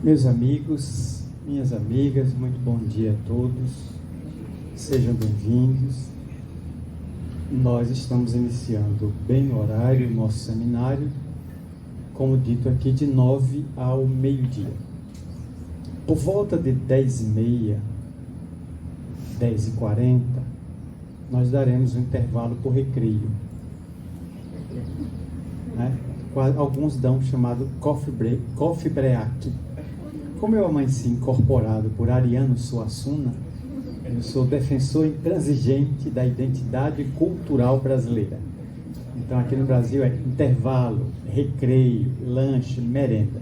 Meus amigos, minhas amigas, muito bom dia a todos. Sejam bem-vindos. Nós estamos iniciando bem no horário o nosso seminário, como dito aqui, de 9 ao meio-dia. Por volta de 10h30, 10h40, nós daremos um intervalo por recreio. Alguns dão chamado coffee break. Como eu amanheci incorporado por Ariano Suassuna, eu sou defensor intransigente da identidade cultural brasileira. Então aqui no Brasil é intervalo, recreio, lanche, merenda.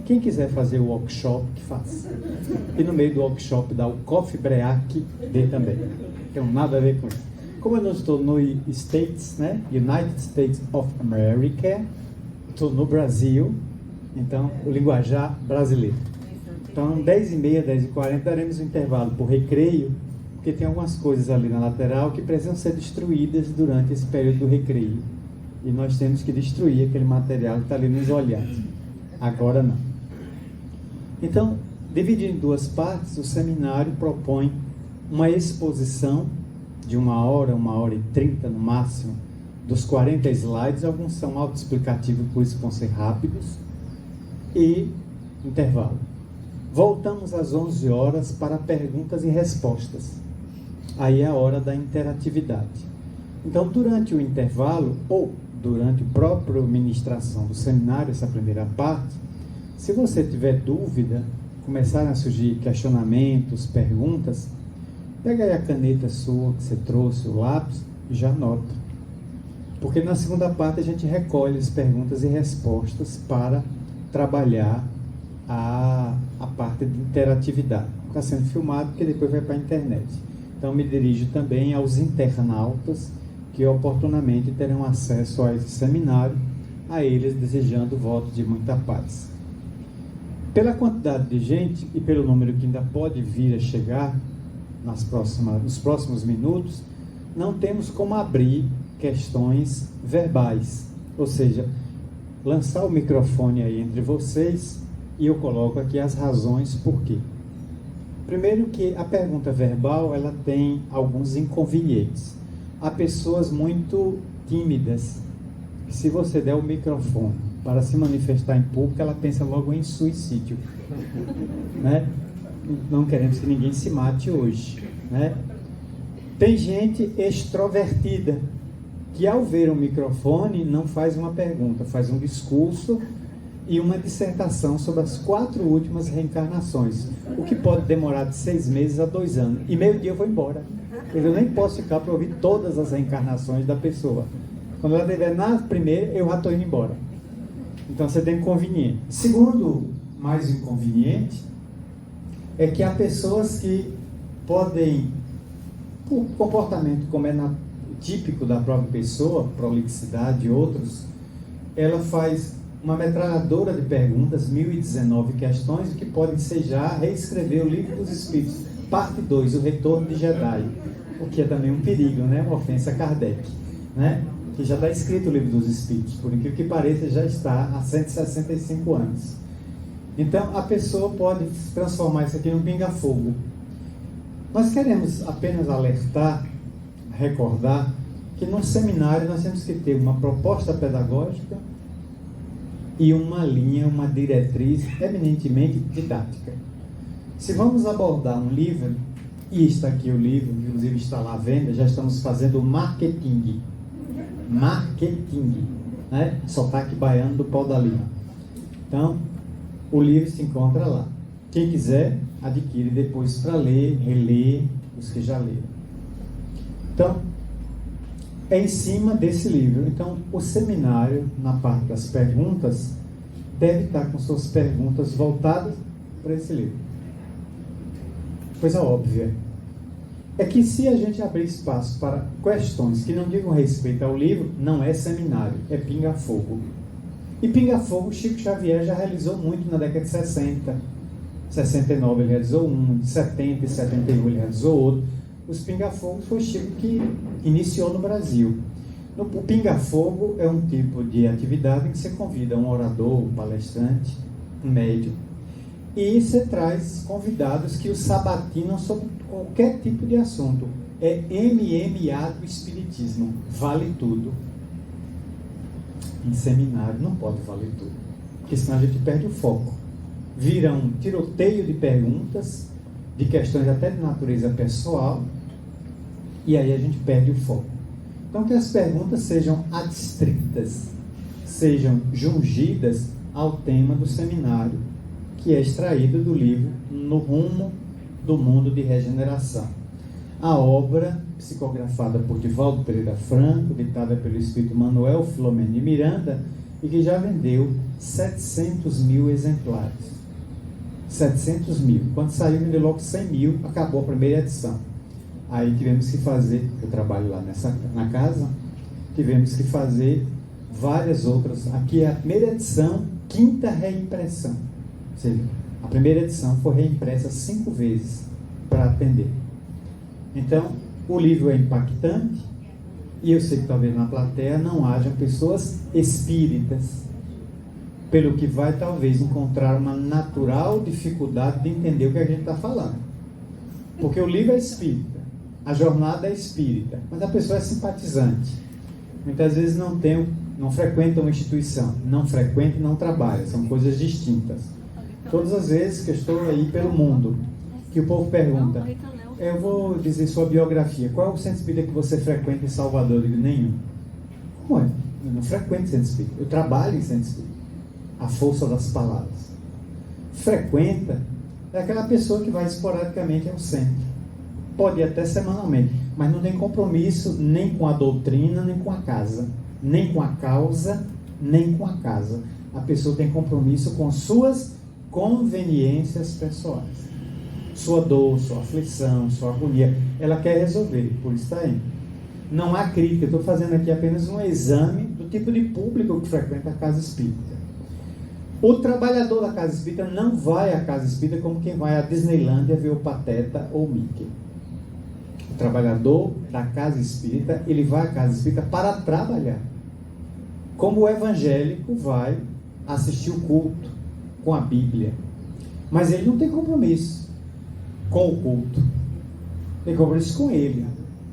Quem quiser fazer o workshop, que faça. E no meio do workshop dá o coffee break, dê também. Não tem nada a ver com isso. Como eu não estou no States, United States of America, estou no Brasil, então o linguajar brasileiro. Então, 10h30, 10h40, daremos um intervalo por recreio, porque tem algumas coisas ali na lateral que precisam ser destruídas durante esse período do recreio. E nós temos que destruir aquele material que está ali nos olhando. Agora não. Então, dividido em duas partes, o seminário propõe uma exposição de 1h30 no máximo, dos 40 slides. Alguns são autoexplicativos, por isso vão ser rápidos, e intervalo. Voltamos às 11 horas para perguntas e respostas. Aí é a hora da interatividade. Então, durante o intervalo, ou durante a própria ministração do seminário, essa primeira parte, se você tiver dúvida, começarem a surgir questionamentos, perguntas, pega aí a caneta sua que você trouxe, o lápis, e já anota. Porque na segunda parte a gente recolhe as perguntas e respostas para trabalhar a parte de interatividade. Está sendo filmado porque depois vai para a internet. Então me dirijo também aos internautas que oportunamente terão acesso a esse seminário, a eles desejando voto de muita paz. Pela quantidade de gente e pelo número que ainda pode vir a chegar nos próximos minutos, não temos como abrir questões verbais, ou seja, lançar o microfone aí entre vocês e eu coloco aqui as razões por quê. Primeiro que a pergunta verbal, ela tem alguns inconvenientes. Há pessoas muito tímidas, que se você der o microfone para se manifestar em público, ela pensa logo em suicídio, Não queremos que ninguém se mate hoje, Tem gente extrovertida, que ao ver um microfone não faz uma pergunta, faz um discurso e uma dissertação sobre as 4 últimas reencarnações, o que pode demorar de 6 meses a 2 anos, e meio dia eu vou embora, eu nem posso ficar para ouvir todas as reencarnações da pessoa. Quando ela estiver na primeira, eu já estou indo embora. Então você tem inconveniente. Segundo mais inconveniente é que há pessoas que podem, por comportamento como é típico da própria pessoa, prolixidade e outros, ela faz uma metralhadora de perguntas, 1019 questões, que podem ser já reescrever o Livro dos Espíritos, parte 2, o Retorno de Jedi, o que é também um perigo, uma ofensa a Kardec, que já está escrito o Livro dos Espíritos, por incrível que pareça, já está há 165 anos. Então, a pessoa pode transformar isso aqui num pinga-fogo. Nós queremos apenas alertar, recordar, que no seminário nós temos que ter uma proposta pedagógica e uma linha, uma diretriz eminentemente didática. Se vamos abordar um livro, e está aqui o livro, inclusive está lá à venda, já estamos fazendo marketing, sotaque baiano do Pau da Lima. Então, o livro se encontra lá. Quem quiser, adquire depois para ler, reler, os que já leram. Então, é em cima desse livro. Então, o seminário, na parte das perguntas, deve estar com suas perguntas voltadas para esse livro. Coisa óbvia. É que se a gente abrir espaço para questões que não digam respeito ao livro, não é seminário, é pinga-fogo. E pinga-fogo, Chico Xavier já realizou muito na década de 60. 69 ele realizou um, de 70 e 71 ele realizou outro. Os pinga-fogos foi o Chico que iniciou no Brasil. O pinga-fogo é um tipo de atividade em que você convida um orador, um palestrante, um médium, E você traz convidados que o sabatinam sobre qualquer tipo de assunto. É MMA do Espiritismo. Vale tudo. Em seminário não pode valer tudo, porque senão a gente perde o foco. Vira um tiroteio de perguntas, de questões até de natureza pessoal, e aí a gente perde o foco. Então, que as perguntas sejam adstritas, sejam jungidas ao tema do seminário, que é extraído do livro No Rumo do Mundo de Regeneração. A obra, psicografada por Divaldo Pereira Franco, ditada pelo espírito Manuel Filomeno de Miranda, e que já vendeu 700 mil exemplares. 700 mil. Quando saiu, vendeu logo 100 mil, acabou a primeira edição. Aí tivemos que fazer, eu trabalho lá na casa, tivemos que fazer várias outras. Aqui é a primeira edição, 5ª reimpressão. Ou seja, a primeira edição foi reimpressa 5 vezes para atender. Então, o livro é impactante, e eu sei que talvez na plateia não hajam pessoas espíritas, pelo que vai talvez encontrar uma natural dificuldade de entender o que a gente está falando. Porque o livro é espírita, a jornada é espírita, mas a pessoa é simpatizante. Muitas vezes não frequenta uma instituição, não frequenta e não trabalha, são coisas distintas. Todas as vezes que eu estou aí pelo mundo, que o povo pergunta, eu vou dizer sua biografia, qual é o centro espírita que você frequenta em Salvador? Eu digo, nenhum. Como é? Eu não frequento centro espírita, eu trabalho em centro espírita. A força das palavras. Frequenta é aquela pessoa que vai esporadicamente ao centro. Pode ir até semanalmente, mas não tem compromisso nem com a doutrina, nem com a casa. Nem com a causa, nem com a casa. A pessoa tem compromisso com suas conveniências pessoais. Sua dor, sua aflição, sua agonia. Ela quer resolver, por isso está indo. Não há crítica, eu estou fazendo aqui apenas um exame do tipo de público que frequenta a casa espírita. O trabalhador da casa espírita não vai à casa espírita como quem vai à Disneylândia ver o Pateta ou o Mickey. O trabalhador da casa espírita, ele vai à casa espírita para trabalhar. Como o evangélico vai assistir o culto com a Bíblia. Mas ele não tem compromisso com o culto. Tem compromisso com ele.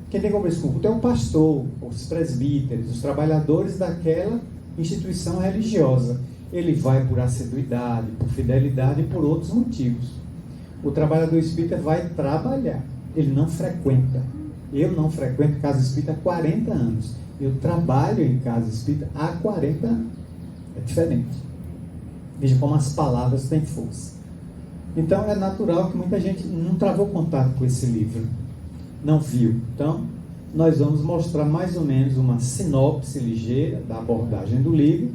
Quem tem compromisso com o culto é o pastor, os presbíteros, os trabalhadores daquela instituição religiosa. Ele vai por assiduidade, por fidelidade e por outros motivos. O trabalhador espírita vai trabalhar. Ele não frequenta. Eu não frequento casa espírita há 40 anos. Eu trabalho em casa espírita há 40 anos. É diferente. Veja como as palavras têm força. Então é natural que muita gente não travou contato com esse livro. Não viu. Então, nós vamos mostrar mais ou menos uma sinopse ligeira da abordagem do livro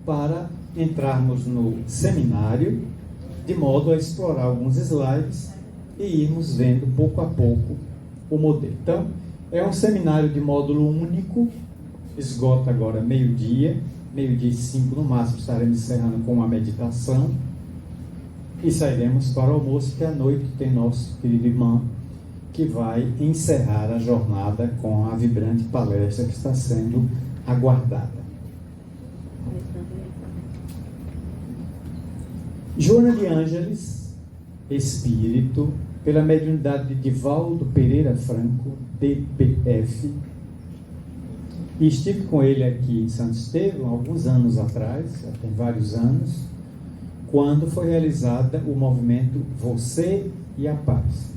para entrarmos no seminário, de modo a explorar alguns slides e irmos vendo pouco a pouco o modelo. Então, é um seminário de módulo único, esgota agora meio-dia e 5 no máximo, estaremos encerrando com uma meditação e sairemos para o almoço, que à noite tem nosso querido irmão que vai encerrar a jornada com a vibrante palestra que está sendo aguardada. Joana de Ângeles, espírito, pela mediunidade de Divaldo Pereira Franco, DPF, e estive com ele aqui em Santo Estevão, alguns anos atrás, já tem vários anos, quando foi realizada o movimento Você e a Paz.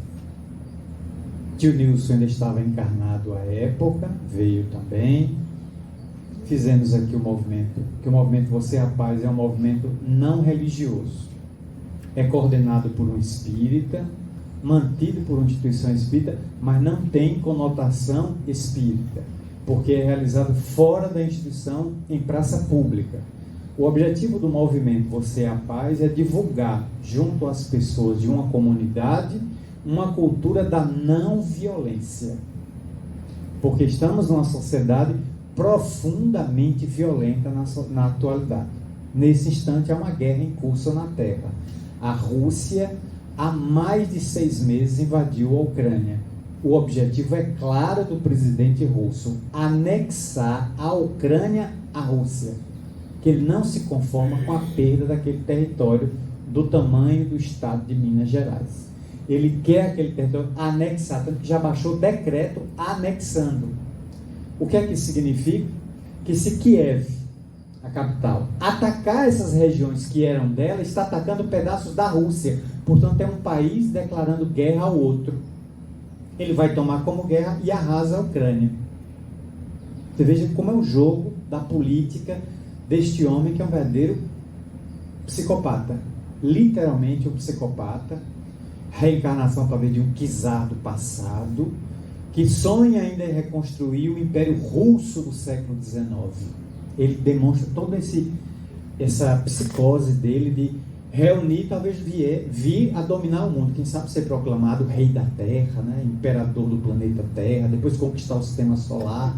Tio Nilson ainda estava encarnado à época, veio também. Fizemos aqui o movimento, que o movimento Você e a Paz é um movimento não religioso. É coordenado por um espírita, mantido por uma instituição espírita, mas não tem conotação espírita, porque é realizado fora da instituição, em praça pública. O objetivo do movimento Você e a Paz é divulgar, junto às pessoas de uma comunidade, uma cultura da não violência. Porque estamos numa sociedade profundamente violenta na atualidade. Nesse instante há uma guerra em curso na Terra. A Rússia, há mais de 6 meses, invadiu a Ucrânia. O objetivo é claro do presidente russo: anexar a Ucrânia à Rússia. Que ele não se conforma com a perda daquele território do tamanho do estado de Minas Gerais. Ele quer aquele território anexado, tanto que já baixou decreto anexando. O que é que isso significa? Que se Kiev, a capital, atacar essas regiões que eram dela, está atacando pedaços da Rússia. Portanto, é um país declarando guerra ao outro. Ele vai tomar como guerra e arrasa a Ucrânia. Você veja como é o jogo da política deste homem que é um verdadeiro psicopata. Literalmente um psicopata. Reencarnação talvez de um czar do passado, que sonha ainda em reconstruir o Império Russo do século XIX. Ele demonstra toda essa psicose dele de reunir, talvez vir a dominar o mundo. Quem sabe ser proclamado rei da Terra, né? Imperador do planeta Terra, depois conquistar o sistema solar,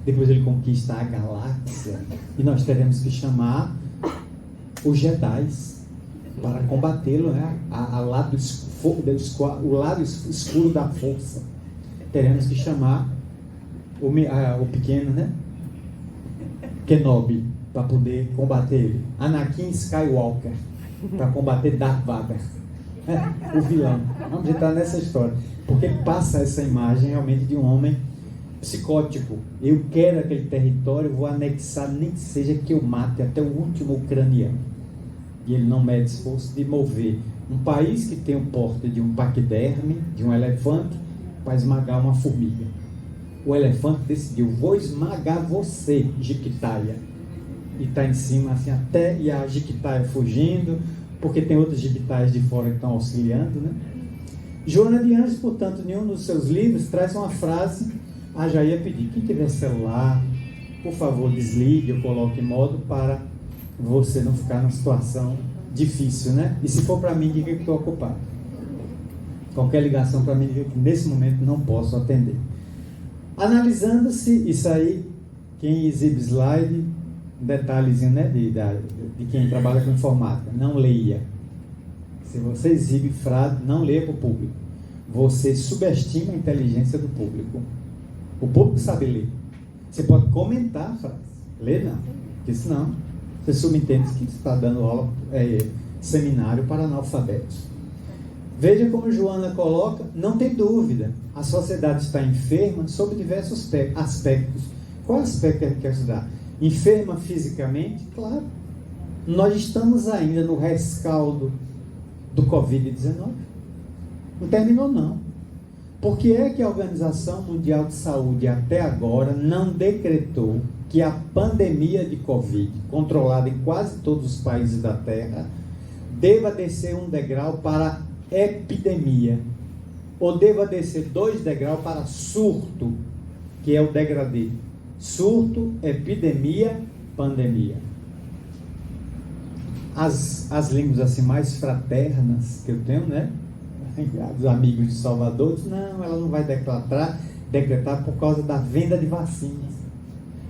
depois ele conquista a galáxia, e nós teremos que chamar os Jedis para combatê-lo, né? O lado escuro da força. Teremos que chamar o pequeno, né? Kenobi, para poder combater ele. Anakin Skywalker, para combater Darth Vader, o vilão. Vamos entrar nessa história, porque passa essa imagem realmente de um homem psicótico. Eu quero aquele território, vou anexar, nem que seja que eu mate até o último ucraniano. E ele não mede esforço de mover um país que tem o porte de um paquiderme, de um elefante, para esmagar uma formiga. O elefante decidiu: vou esmagar você, Jiquitaia. E está em cima, assim, até, e a Jiquitaia fugindo, porque tem outros Jiquitaias de fora que estão auxiliando, né? Joana de Anjos, portanto, em um dos seus livros, traz uma frase. Já ia pedir, quem tiver celular, por favor, desligue ou coloque em modo para você não ficar numa situação difícil, né? E se for para mim, diga que estou ocupado. Qualquer ligação para mim, diga que nesse momento não posso atender. Analisando-se isso aí, quem exibe slide, um detalhezinho, né, de quem trabalha com informática, não leia. Se você exibe frase, não leia para o público. Você subestima a inteligência do público. O público sabe ler. Você pode comentar a frase, ler não, porque senão você subentende que você está dando aula, seminário para analfabetos. Veja como Joana coloca, não tem dúvida, a sociedade está enferma sob diversos aspectos. Qual aspecto que a gente quer estudar? Enferma fisicamente? Claro. Nós estamos ainda no rescaldo do Covid-19. Não terminou, não. Por que é que a Organização Mundial de Saúde até agora não decretou que a pandemia de Covid, controlada em quase todos os países da Terra, deva descer um degrau para epidemia, ou deva descer 2 degraus para surto, que é o degradê? Surto, epidemia, pandemia. As línguas assim mais fraternas que eu tenho, né? Os amigos de Salvador, não, ela não vai decretar por causa da venda de vacinas.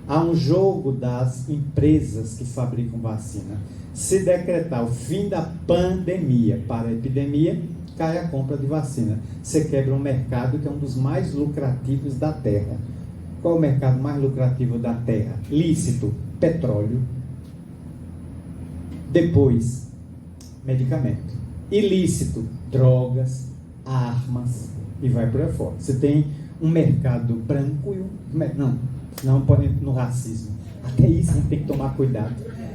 Há um jogo das empresas que fabricam vacina. Se decretar o fim da pandemia para a epidemia, cai a compra de vacina. Você quebra um mercado que é um dos mais lucrativos da Terra. Qual é o mercado mais lucrativo da Terra? Lícito, petróleo. Depois, medicamento. Ilícito, drogas, armas, e vai por aí fora. Você tem um mercado branco e não pode ir no racismo. Até isso a gente tem que tomar cuidado.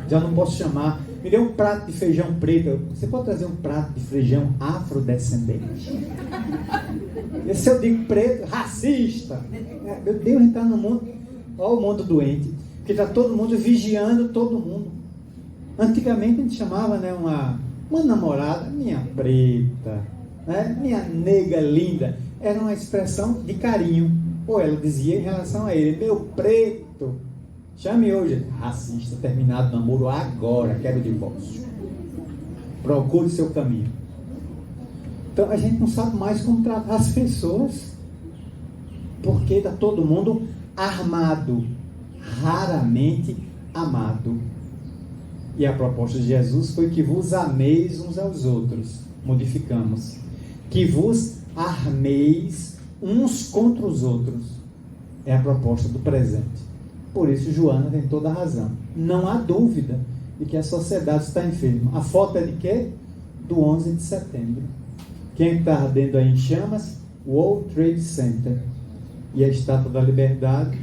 Já não posso chamar, me dê um prato de feijão preto. Você pode trazer um prato de feijão afrodescendente? E se eu digo preto, racista? Meu Deus, a gente está no mundo, olha o mundo doente, porque está todo mundo vigiando todo mundo. Antigamente a gente chamava, né, uma namorada, minha preta, né, minha nega linda, era uma expressão de carinho, ou ela dizia em relação a ele, meu preto, chame hoje, racista, terminado o namoro agora, quero divórcio, procure seu caminho. Então a gente não sabe mais como tratar as pessoas, porque está todo mundo armado, raramente amado. E a proposta de Jesus foi que vos ameis uns aos outros. Modificamos. Que vos armeis uns contra os outros. É a proposta do presente. Por isso Joana tem toda a razão. Não há dúvida de que a sociedade está enferma. A foto é de quê? do 11 de setembro. Quem está ardendo aí em chamas? World Trade Center. E a Estátua da Liberdade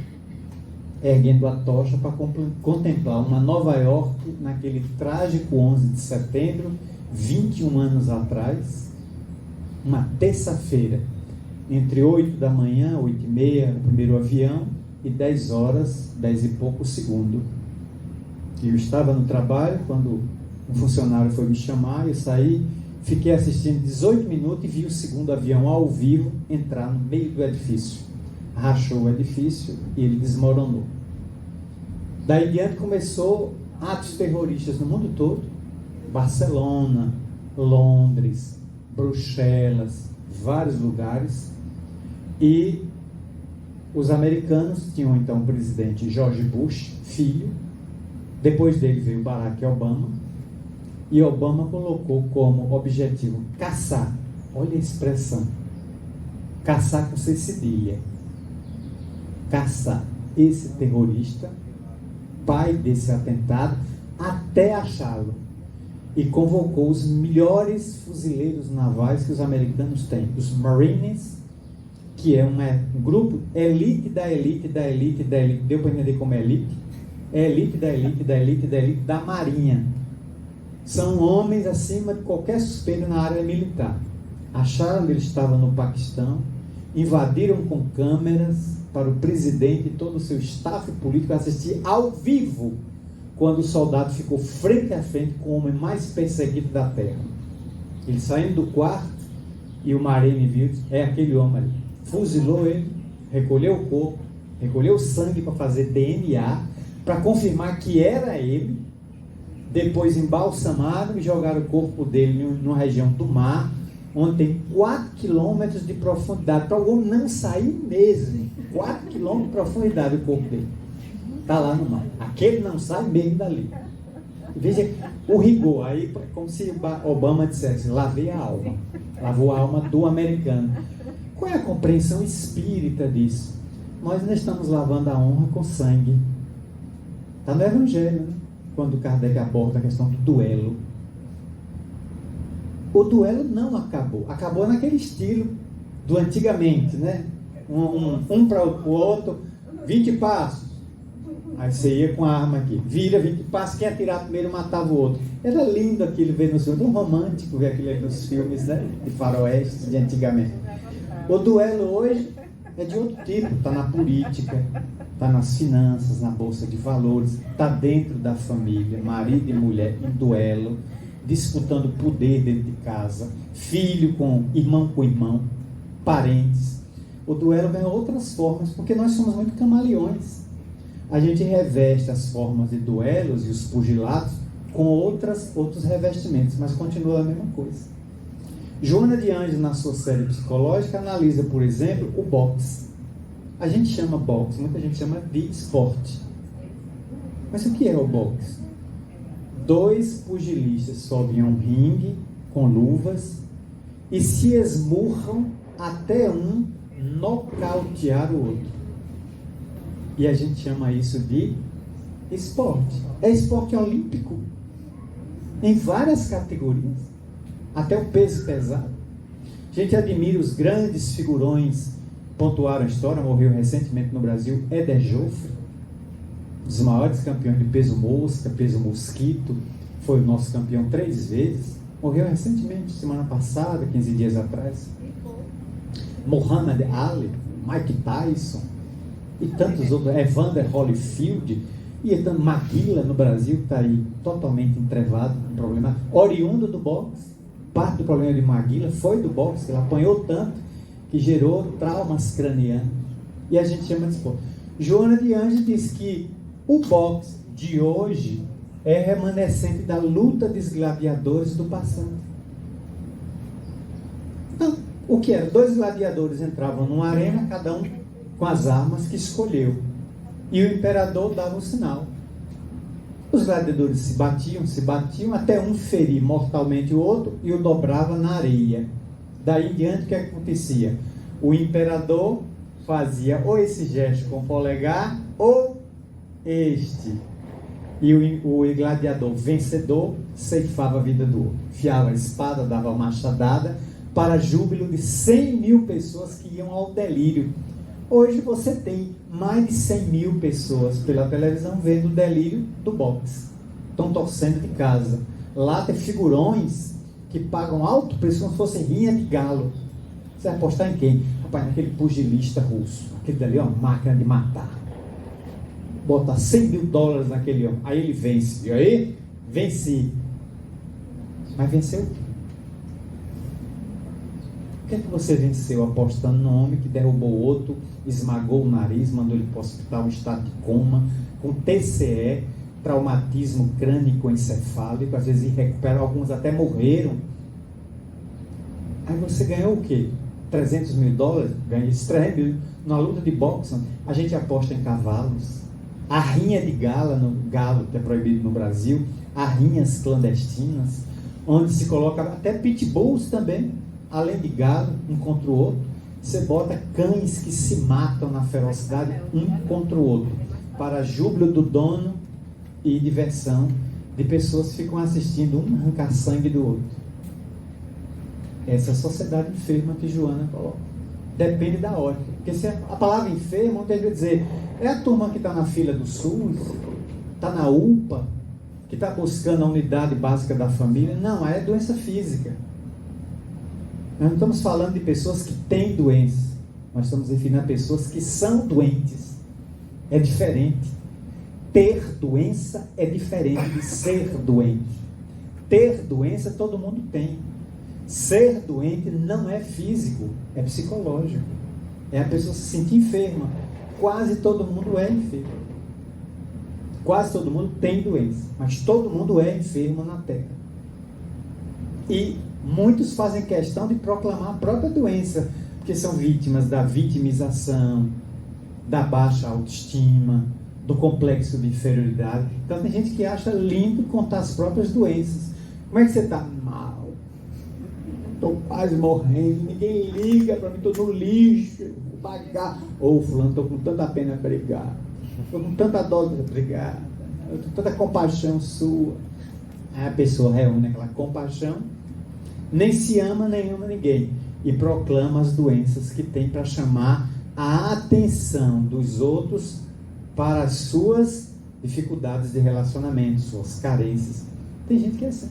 erguendo a tocha para contemplar uma Nova York naquele trágico 11 de setembro, 21 anos atrás, uma terça-feira, entre 8 da manhã, 8h30, o primeiro avião, e 10 horas, 10 e pouco o segundo. E eu estava no trabalho quando um funcionário foi me chamar, eu saí, fiquei assistindo 18 minutos e vi o segundo avião ao vivo entrar no meio do edifício. Rachou o edifício e ele desmoronou. Daí em diante começou atos terroristas no mundo todo. Barcelona, Londres, Bruxelas, vários lugares. E os americanos tinham então o presidente George Bush, filho. Depois dele veio Barack Obama. E Obama colocou como objetivo caçar. Olha a expressão. Caçar com C cedilha. Caçar esse terrorista, pai desse atentado, até achá-lo. E convocou os melhores fuzileiros navais que os americanos têm, os Marines, que é um grupo elite da elite da elite da elite. Deu para entender como é elite? É elite da elite da elite da elite da Marinha. São homens acima de qualquer suspeito na área militar. Acharam que ele estava no Paquistão, invadiram com câmeras para o presidente e todo o seu staff político assistir ao vivo quando o soldado ficou frente a frente com o homem mais perseguido da terra. Ele saindo do quarto e o Marine viu, é aquele homem ali. Fuzilou ele, recolheu o corpo, recolheu o sangue para fazer DNA, para confirmar que era ele. Depois embalsamaram e jogaram o corpo dele numa região do mar, onde tem 4 quilômetros de profundidade, para o homem não sair mesmo. 4 quilômetros de profundidade o corpo dele. Está lá no mar. Aquele não sai mesmo dali. Veja o rigor. Aí, como se Obama dissesse, lavei a alma. Lavou a alma do americano. Qual é a compreensão espírita disso? Nós não estamos lavando a honra com sangue. Está no Evangelho, né? Quando Kardec aborda a questão do duelo. O duelo não acabou. Acabou naquele estilo do antigamente, né? Um para o outro, 20 passos. Aí você ia com a arma aqui, vira 20 passos, quem atirar primeiro matava o outro. Era lindo aquilo ver nos filmes, um romântico ver aquilo aí nos filmes, né? De faroeste, de antigamente. O duelo hoje é de outro tipo, está na política, está nas finanças, na bolsa de valores, está dentro da família, marido e mulher em duelo, disputando poder dentro de casa, filho com irmão, parentes. O duelo vem em outras formas, porque nós somos muito camaleões. A gente reveste as formas de duelos e os pugilatos com outros revestimentos, mas continua a mesma coisa. Joana de Anjos, na sua série psicológica, analisa, por exemplo, o boxe. A gente chama boxe, muita gente chama de esporte. Mas o que é o boxe? 2 pugilistas sobem a um ringue com luvas e se esmurram até um nocautear o outro. E a gente chama isso de esporte. É esporte olímpico. Em várias categorias. Até o peso pesado. A gente admira os grandes figurões, pontuaram a história, morreu recentemente no Brasil, Éder Joffre, um dos maiores campeões de peso mosca, peso mosquito, foi o nosso campeão 3 vezes, morreu recentemente, semana passada, 15 dias atrás. Muhammad Ali, Mike Tyson, e tantos outros, Evander Holyfield, e então Maguila no Brasil, que está aí totalmente entrevado, um problema oriundo do boxe. Parte do problema de Maguila foi do boxe, ele apanhou tanto que gerou traumas cranianos. E a gente chama de esporte. Joana de Anjos diz que o boxe de hoje é remanescente da luta dos gladiadores do passado. Então, o que era? 2 gladiadores entravam numa arena, cada um com as armas que escolheu. E o imperador dava um sinal. Os gladiadores se batiam, até um ferir mortalmente o outro e o dobrava na areia. Daí em diante, o que acontecia? O imperador fazia ou esse gesto com o polegar ou este. E o gladiador vencedor ceifava a vida do outro. Fiava a espada, dava uma machadada, para júbilo de 100 mil pessoas que iam ao delírio. Hoje você tem mais de 100 mil pessoas pela televisão vendo o delírio do boxe. Estão torcendo de casa. Lá tem figurões que pagam alto preço como se fosse rinha de galo. Você vai apostar em quem? Rapaz, naquele pugilista russo. Aquele dali é uma máquina de matar. Bota 100 mil dólares naquele homem. Aí ele vence. E aí? Venci. Mas venceu o quê? O que é que você venceu apostando no homem que derrubou o outro, esmagou o nariz, mandou ele para o hospital em estado de coma, com TCE, traumatismo crânio-encefálico, às vezes irrecuperável, alguns até morreram. Aí você ganhou o quê? 300 mil dólares? Ganhei esses 300 mil. Na luta de boxe, a gente aposta em cavalos. A rinha de galo, que é proibido no Brasil, há rinhas clandestinas, onde se coloca até pitbulls também, além de galo, um contra o outro. Você bota cães que se matam na ferocidade, um contra o outro, para júbilo do dono e diversão de pessoas que ficam assistindo um arrancar sangue do outro. Essa é a sociedade enferma que Joana coloca. Depende da ótica. Porque se a palavra enfermo, não tem que dizer, é a turma que está na fila do SUS, está na UPA, que está buscando a unidade básica da família. Não, é doença física. Nós não estamos falando de pessoas que têm doença. Nós estamos referindo a pessoas que são doentes. É diferente. Ter doença é diferente de ser doente. Ter doença todo mundo tem. Ser doente não é físico, é psicológico. É a pessoa se sentir enferma. Quase todo mundo é enfermo. Quase todo mundo tem doença, mas todo mundo é enfermo na Terra. E muitos fazem questão de proclamar a própria doença, porque são vítimas da vitimização, da baixa autoestima, do complexo de inferioridade. Então tem gente que acha lindo contar as próprias doenças. Como é que você está? Mal. Estou quase morrendo, ninguém liga para mim, estou no lixo, vou pagar. Ô, fulano, estou com tanta pena para brigar, estou com tanta dor para brigar, eu tenho tanta compaixão sua. Aí a pessoa reúne aquela compaixão, nem se ama, nem ama ninguém, e proclama as doenças que tem para chamar a atenção dos outros para as suas dificuldades de relacionamento, suas carências. Tem gente que é assim.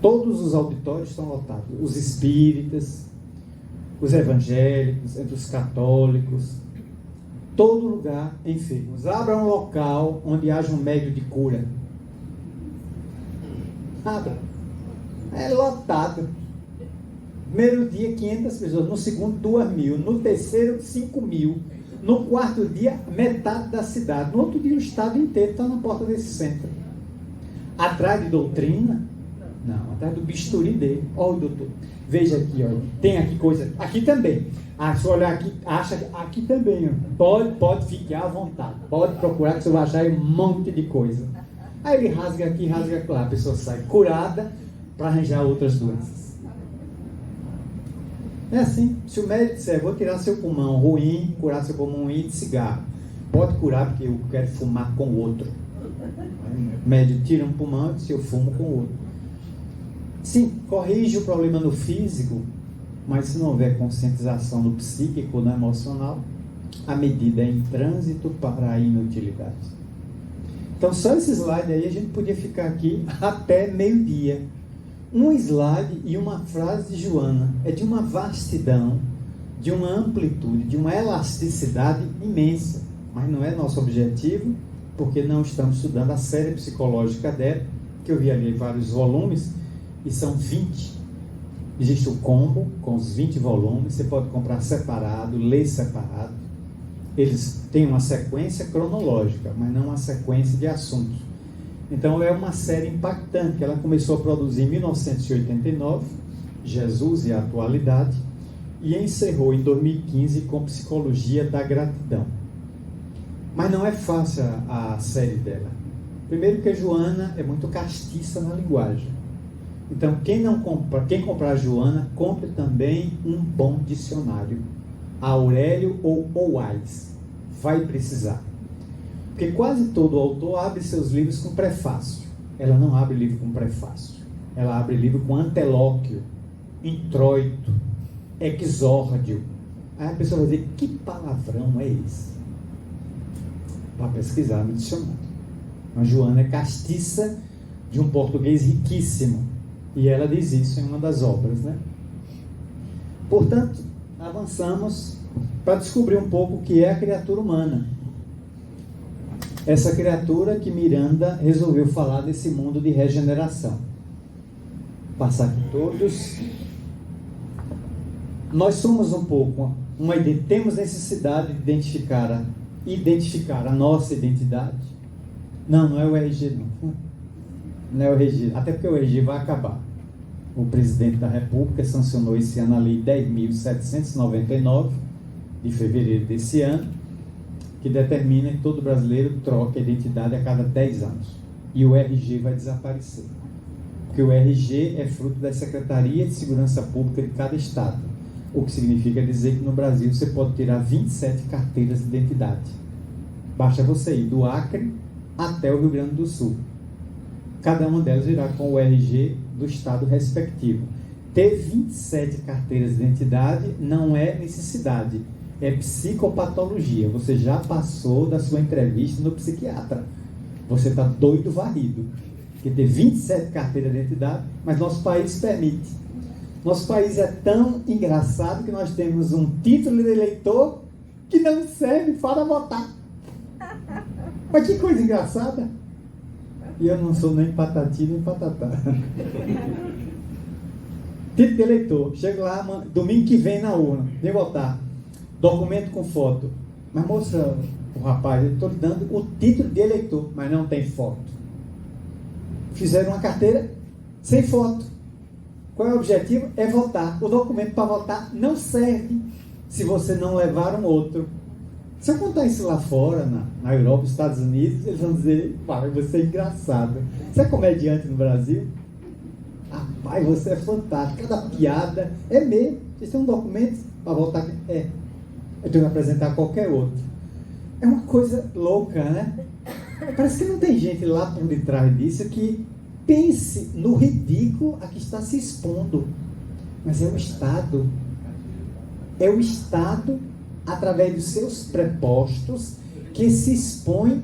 Todos os auditórios estão lotados. Os espíritas, os evangélicos, entre os católicos, todo lugar enfermos. Abra um local onde haja um médio de cura. Abra. É lotado. Primeiro dia, 500 pessoas. No segundo, 2.000. No terceiro, 5.000. No quarto dia, metade da cidade. No outro dia, o estado inteiro está na porta desse centro. Atrás de doutrina? Não, atrás do bisturi dele. Olha, doutor, veja aqui, olha. Tem aqui coisa. Aqui também. Ah, se olhar aqui, acha aqui também. Ó. Pode ficar à vontade. Pode procurar que você vai achar aí um monte de coisa. Aí ele rasga aqui, rasga lá. A pessoa sai curada para arranjar outras doenças. É assim. Se o médico disser, vou tirar seu pulmão ruim, curar seu pulmão ruim de cigarro. Pode curar porque eu quero fumar com o outro. O médico tira um pulmão e diz, eu fumo com o outro. Sim, corrige o problema no físico, mas se não houver conscientização no psíquico, no emocional, a medida é em trânsito para a inutilidade. Então, só esse slide aí, a gente podia ficar aqui até meio-dia. Um slide e uma frase de Joana é de uma vastidão, de uma amplitude, de uma elasticidade imensa, mas não é nosso objetivo, porque não estamos estudando a série psicológica dela, que eu vi ali vários volumes, e são 20. Existe o combo com os 20 volumes, você pode comprar separado, ler separado. Eles têm uma sequência cronológica, mas não uma sequência de assuntos. Então é uma série impactante, que ela começou a produzir em 1989, Jesus e a Atualidade, e encerrou em 2015 com Psicologia da Gratidão. Mas não é fácil a série dela. Primeiro que a Joana é muito castiça na linguagem. Então, quem comprar a Joana, compre também um bom dicionário. Aurélio ou Oais. Vai precisar. Porque quase todo autor abre seus livros com prefácio. Ela não abre livro com prefácio. Ela abre livro com antelóquio, introito, exórdio. Aí a pessoa vai dizer, que palavrão é esse? Para pesquisar no dicionário. A Joana é castiça de um português riquíssimo. E ela diz isso em uma das obras, né? Portanto, avançamos para descobrir um pouco o que é a criatura humana. Essa criatura que Miranda resolveu falar desse mundo de regeneração. Passar aqui todos. Nós somos um pouco, temos necessidade de identificar a nossa identidade. Não é o RG não. Não é o RG, até porque o RG vai acabar. O presidente da República sancionou esse ano a Lei 10.799, de fevereiro desse ano, que determina que todo brasileiro troque a identidade a cada 10 anos. E o RG vai desaparecer. Porque o RG é fruto da Secretaria de Segurança Pública de cada estado. O que significa dizer que no Brasil você pode tirar 27 carteiras de identidade. Basta você ir do Acre até o Rio Grande do Sul. Cada uma delas irá com o RG do estado respectivo. Ter 27 carteiras de identidade não é necessidade, é psicopatologia. Você já passou da sua entrevista no psiquiatra. Você está doido varrido. Porque ter 27 carteiras de identidade, mas nosso país permite. Nosso país é tão engraçado que nós temos um título de eleitor que não serve para votar. Mas que coisa engraçada. E eu não sou nem patati nem patatá. Título de eleitor. Chego lá, domingo que vem na urna. Vem votar. Documento com foto. Mas moça, o rapaz, eu estou lhe dando o título de eleitor, mas não tem foto. Fizeram uma carteira sem foto. Qual é o objetivo? É votar. O documento para votar não serve se você não levar um outro. Se eu contar isso lá fora, na Europa, nos Estados Unidos, eles vão dizer, pai, você é engraçado. Você é comediante no Brasil? Rapaz, você é fantástico. Cada piada é mesmo. Vocês têm um documento para votar? É. Eu tenho que apresentar qualquer outro. É uma coisa louca, né? Parece que não tem gente lá por detrás disso que pense no ridículo a que está se expondo. Mas é o Estado. É o Estado, através dos seus prepostos, que se expõe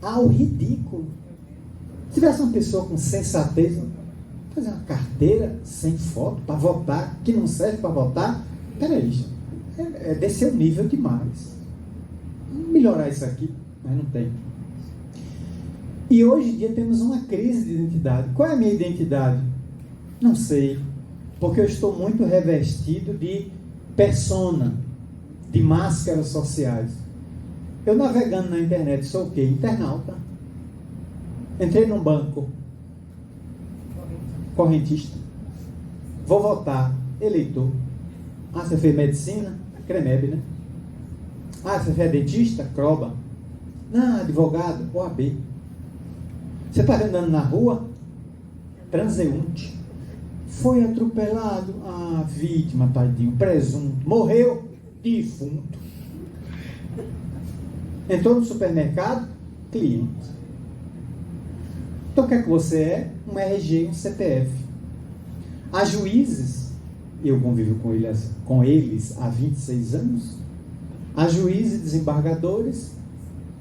ao ridículo. Se tivesse uma pessoa com sensatez, fazer uma carteira sem foto para votar, que não serve para votar, peraí, é descer o nível demais. Vamos melhorar isso aqui, mas não tem. E hoje em dia temos uma crise de identidade. Qual é a minha identidade? Não sei, porque eu estou muito revestido de persona, de máscaras sociais. Eu navegando na internet sou o quê? Internauta. Entrei num banco. Correntista. Vou votar. Eleitor. Ah, você fez medicina? CREMEB, né? Ah, você fez dentista? CROBA. Não, advogado? OAB. Você está andando na rua? Transeunte. Foi atropelado? Ah, vítima, tadinho. Presunto. Morreu? Defunto. Entrou no supermercado? Cliente. Então o que é que você é? Um RG, um CPF. Há juízes, eu convivo com eles há 26 anos, há juízes e desembargadores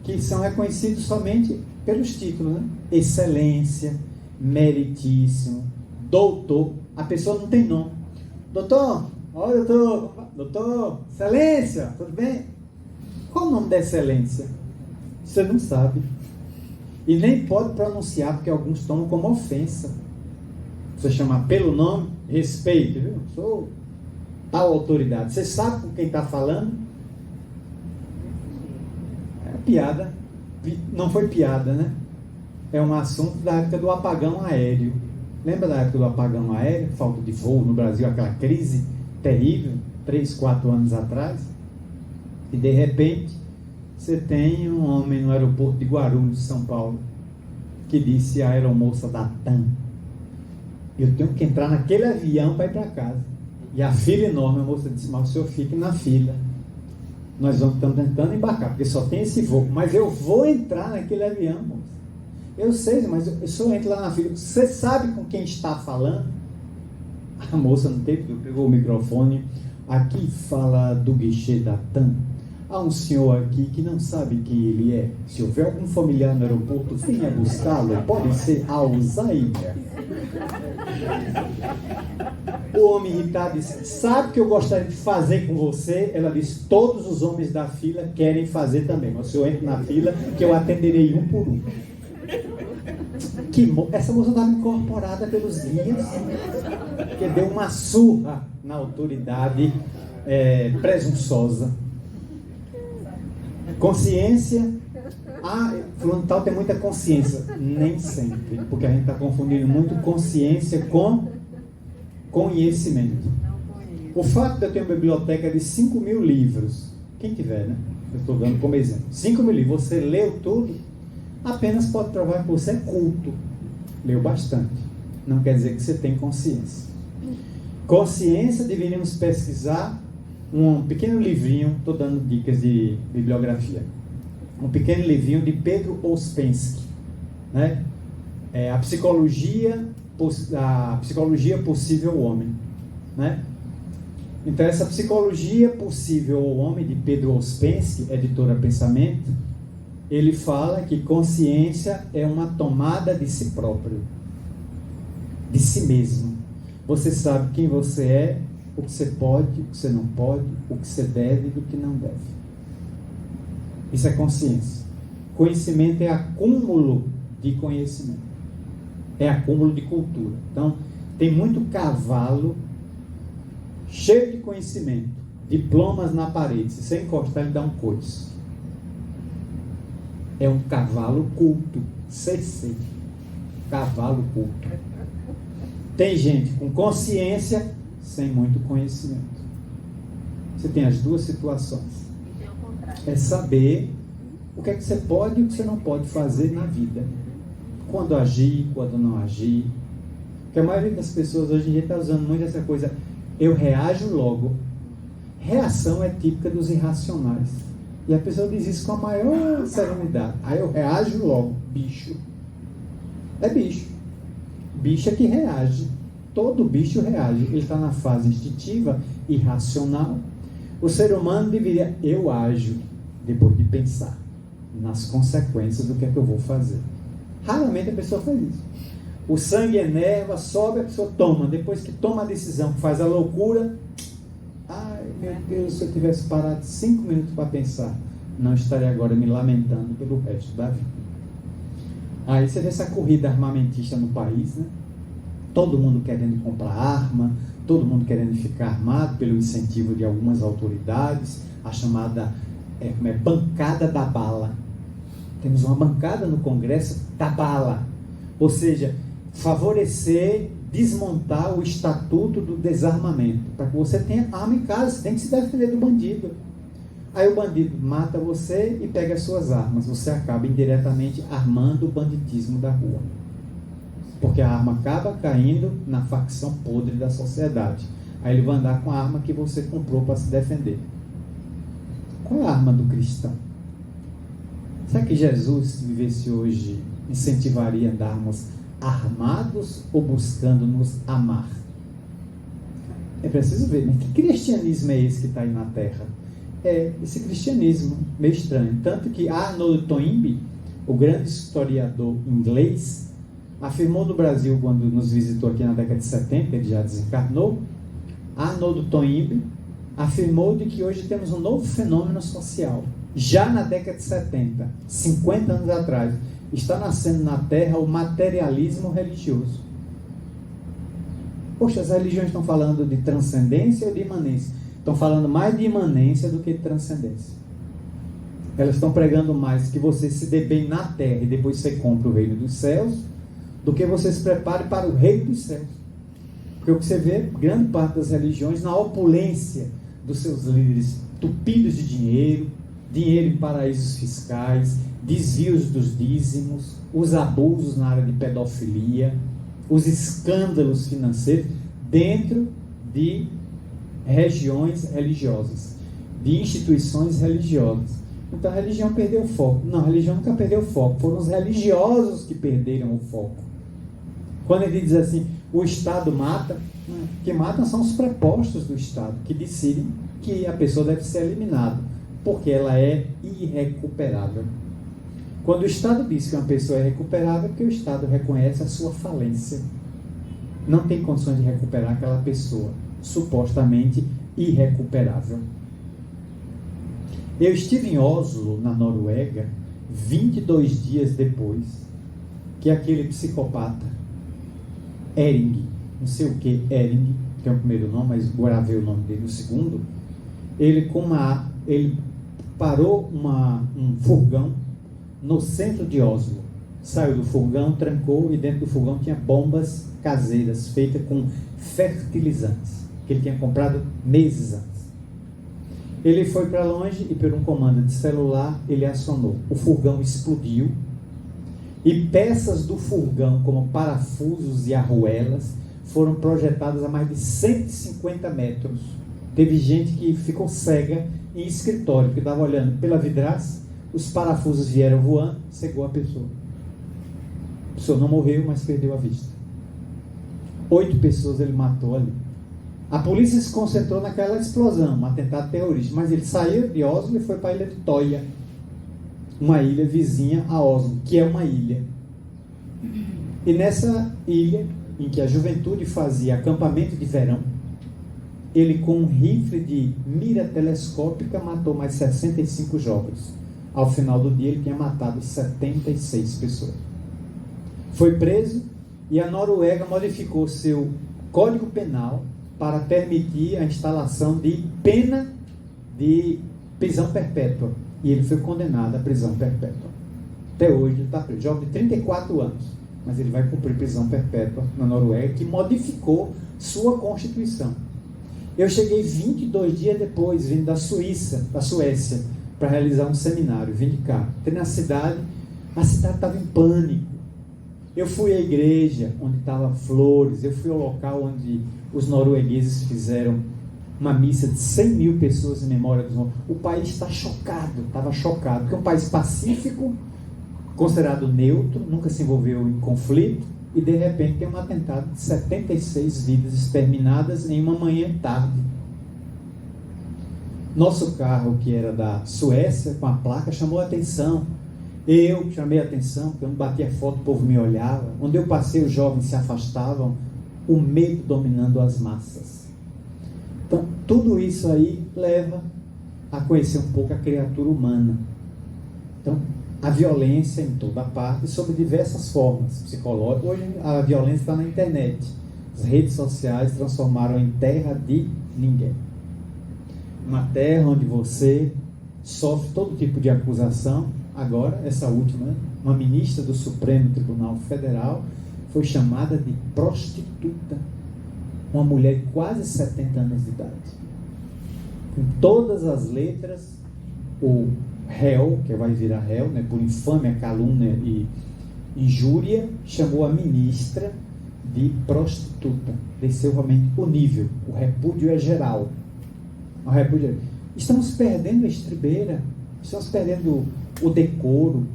que são reconhecidos somente pelos títulos, né? Excelência, meritíssimo, doutor. A pessoa não tem nome. Doutor, olha, doutor, excelência, tudo bem? Qual o nome da excelência? Você não sabe. E nem pode pronunciar, porque alguns tomam como ofensa. Você chamar pelo nome, respeito, viu? Sou tal autoridade. Você sabe com quem está falando? É piada. Não foi piada, né? É um assunto da época do apagão aéreo. Lembra da época do apagão aéreo? Falta de voo no Brasil, aquela crise terrível, 3, 4 anos atrás. E de repente, você tem um homem no aeroporto de Guarulhos, São Paulo, que disse à aeromoça da TAM: eu tenho que entrar naquele avião para ir para casa. E a fila enorme, a moça disse: mas o senhor fique na fila. Nós estamos tentando embarcar, porque só tem esse voo. Mas eu vou entrar naquele avião, moça. Eu sei, mas eu só entro lá na fila. Você sabe com quem está falando? A moça não teve, pegou o microfone. Aqui fala do guichê da TAM. Há um senhor aqui que não sabe quem ele é. Se houver algum familiar no aeroporto, venha buscá-lo. Pode ser Alzheimer. O homem irritado disse: sabe o que eu gostaria de fazer com você? Ela disse: todos os homens da fila querem fazer também. Mas o senhor entra na fila que eu atenderei um por um. Essa moça estava incorporada pelos guias, que deu uma surra na autoridade presunçosa. Consciência. Fulano tal tem muita consciência. Nem sempre, porque a gente está confundindo muito consciência com conhecimento. O fato de eu ter uma biblioteca de 5.000 livros, quem tiver, né? Eu estou dando como exemplo. 5.000 livros, você leu tudo, apenas pode provar que você é culto. Leu bastante. Não quer dizer que você tem consciência. Consciência, deveríamos pesquisar um pequeno livrinho, estou dando dicas de bibliografia. Um pequeno livrinho de Pedro Ouspensky, né? A psicologia possível ao homem, né? Então, essa psicologia possível ao homem de Pedro Ouspensky, editora Pensamento, ele fala que consciência é uma tomada de si próprio, de si mesmo. Você sabe quem você é, o que você pode, o que você não pode, o que você deve e do que não deve. Isso é consciência. Conhecimento é acúmulo de conhecimento. É acúmulo de cultura. Então, tem muito cavalo cheio de conhecimento, diplomas na parede. Se você encostar, ele dá um coice. É um cavalo culto. CC. Cavalo culto. Tem gente com consciência sem muito conhecimento. Você tem as duas situações. É saber o que é que você pode e o que você não pode fazer na vida. Quando agir, quando não agir. Porque a maioria das pessoas hoje em dia está usando muito essa coisa: eu reajo logo. Reação é típica dos irracionais. E a pessoa diz isso com a maior serenidade. Aí eu reajo logo. Bicho. É bicho. Bicho é que reage. Todo bicho reage. Ele está na fase instintiva, irracional. O ser humano deveria: eu ajo depois de pensar nas consequências do que é que eu vou fazer. Raramente a pessoa faz isso. O sangue enerva, sobe, a pessoa toma. Depois que toma a decisão, faz a loucura. Ai, meu Deus, se eu tivesse parado 5 minutos para pensar, não estaria agora me lamentando pelo resto da vida. Aí você vê essa corrida armamentista no país, né? Todo mundo querendo comprar arma, todo mundo querendo ficar armado pelo incentivo de algumas autoridades, a chamada bancada da bala. Temos uma bancada no Congresso da bala, ou seja, favorecer, desmontar o estatuto do desarmamento, para que você tenha arma em casa. Você tem que se defender do bandido. Aí o bandido mata você e pega as suas armas. Você acaba indiretamente armando o banditismo da rua, porque a arma acaba caindo na facção podre da sociedade. Aí ele vai andar com a arma que você comprou para se defender. Qual é a arma do cristão? Será que Jesus, se vivesse hoje, incentivaria a andarmos armados ou buscando nos amar? É preciso ver, né? Que cristianismo é esse que está aí na Terra? É esse cristianismo meio estranho. Tanto que Arnold Toynbee, o grande historiador inglês, afirmou no Brasil, quando nos visitou aqui na década de 70, ele já desencarnou. Arnold Toynbee afirmou de que hoje temos um novo fenômeno social. Já na década de 70, 50 anos atrás, está nascendo na Terra o materialismo religioso. Poxa, as religiões estão falando de transcendência ou de imanência? Estão falando mais de imanência do que de transcendência. Elas estão pregando mais que você se dê bem na Terra e depois você compra o reino dos céus, do que você se prepare para o reino dos céus. Porque o que você vê, grande parte das religiões, na opulência dos seus líderes, tupidos de dinheiro em paraísos fiscais, desvios dos dízimos, os abusos na área de pedofilia, os escândalos financeiros dentro de regiões religiosas. de instituições religiosas. Então a religião perdeu o foco. Não, a religião nunca perdeu o foco. Foram os religiosos que perderam o foco. Quando ele diz assim, o Estado mata, o que mata são os prepostos do Estado, que decidem que a pessoa deve ser eliminada, porque ela é irrecuperável. Quando o Estado diz que uma pessoa é recuperável, é porque o Estado reconhece a sua falência. Não tem condições de recuperar aquela pessoa, supostamente irrecuperável. Eu estive em Oslo, na Noruega, 22 dias depois que aquele psicopata, Ering, não sei o que, Ering, que é o primeiro nome, mas gravei o nome dele no segundo, ele parou um furgão no centro de Oslo. Saiu do furgão, trancou, e dentro do furgão tinha bombas caseiras feitas com fertilizantes, que ele tinha comprado meses antes. Ele foi para longe e, por um comando de celular, ele acionou. O furgão explodiu e peças do furgão, como parafusos e arruelas, foram projetadas a mais de 150 metros. Teve gente que ficou cega em escritório, porque estava olhando pela vidraça, os parafusos vieram voando, cegou a pessoa. A pessoa não morreu, mas perdeu a vista. 8 pessoas ele matou ali. A polícia se concentrou naquela explosão, um atentado terrorista, mas ele saiu de Oslo e foi para a ilha de Toia, uma ilha vizinha a Oslo, que é uma ilha. E nessa ilha, em que a juventude fazia acampamento de verão, ele, com um rifle de mira telescópica, matou mais 65 jovens. Ao final do dia, ele tinha matado 76 pessoas. Foi preso e a Noruega modificou seu Código Penal para permitir a instalação de pena de prisão perpétua. E ele foi condenado à prisão perpétua. Até hoje ele está preso. Jovem de 34 anos. Mas ele vai cumprir prisão perpétua na Noruega, que modificou sua Constituição. Eu cheguei 22 dias depois, vindo da Suécia, para realizar um seminário. Vim de cá. Entrei na cidade, a cidade estava em pânico. Eu fui à igreja, onde estavam flores. Eu fui ao local onde os noruegueses fizeram uma missa de 100 mil pessoas em memória dos mortos. O país está chocado, estava chocado, porque é um país pacífico, considerado neutro, nunca se envolveu em conflito, e de repente tem um atentado de 76 vidas exterminadas em uma manhã e tarde. Nosso carro, que era da Suécia, com a placa, chamou a atenção. Eu chamei a atenção, porque eu não batia foto, o povo me olhava. Onde eu passei, os jovens se afastavam, o medo dominando as massas. Então, tudo isso aí leva a conhecer um pouco a criatura humana. Então, a violência em toda parte, sob diversas formas psicológicas. Hoje a violência está na internet. As redes sociais transformaram em terra de ninguém. Uma terra onde você sofre todo tipo de acusação. Agora, essa última, uma ministra do Supremo Tribunal Federal, foi chamada de prostituta. Uma mulher de quase 70 anos de idade. Com todas as letras, o réu, que vai virar réu, né, por infâmia, calúnia e injúria, chamou a ministra de prostituta. Desceu realmente o nível. O repúdio é geral. O repúdio é... Estamos perdendo a estribeira. Estamos perdendo o decoro.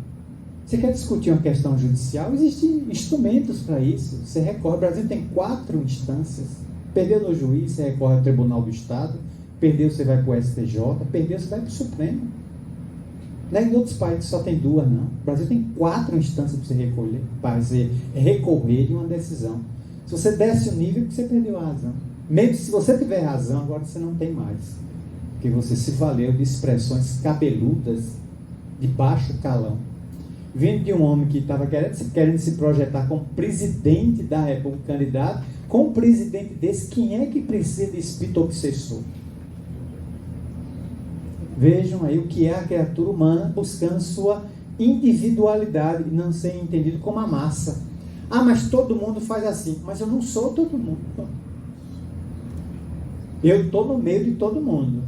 Você quer discutir uma questão judicial? Existem instrumentos para isso. Você recorre. O Brasil tem 4 instâncias. Perdeu no juiz, você recorre ao Tribunal do Estado. Perdeu, você vai para o STJ. Perdeu, você vai para o Supremo. Não é em outros países só tem 2, não. O Brasil tem 4 instâncias para você recorrer de uma decisão. Se você desce o nível, você perdeu a razão. Mesmo se você tiver razão, agora você não tem mais. Porque você se valeu de expressões cabeludas de baixo calão. Vindo de um homem que estava querendo se projetar como presidente da República, candidato, com um presidente desse, quem é que precisa de espírito obsessor? Vejam aí o que é a criatura humana buscando sua individualidade e não ser entendido como a massa. Ah, mas todo mundo faz assim. Mas eu não sou todo mundo. Eu estou no meio de todo mundo,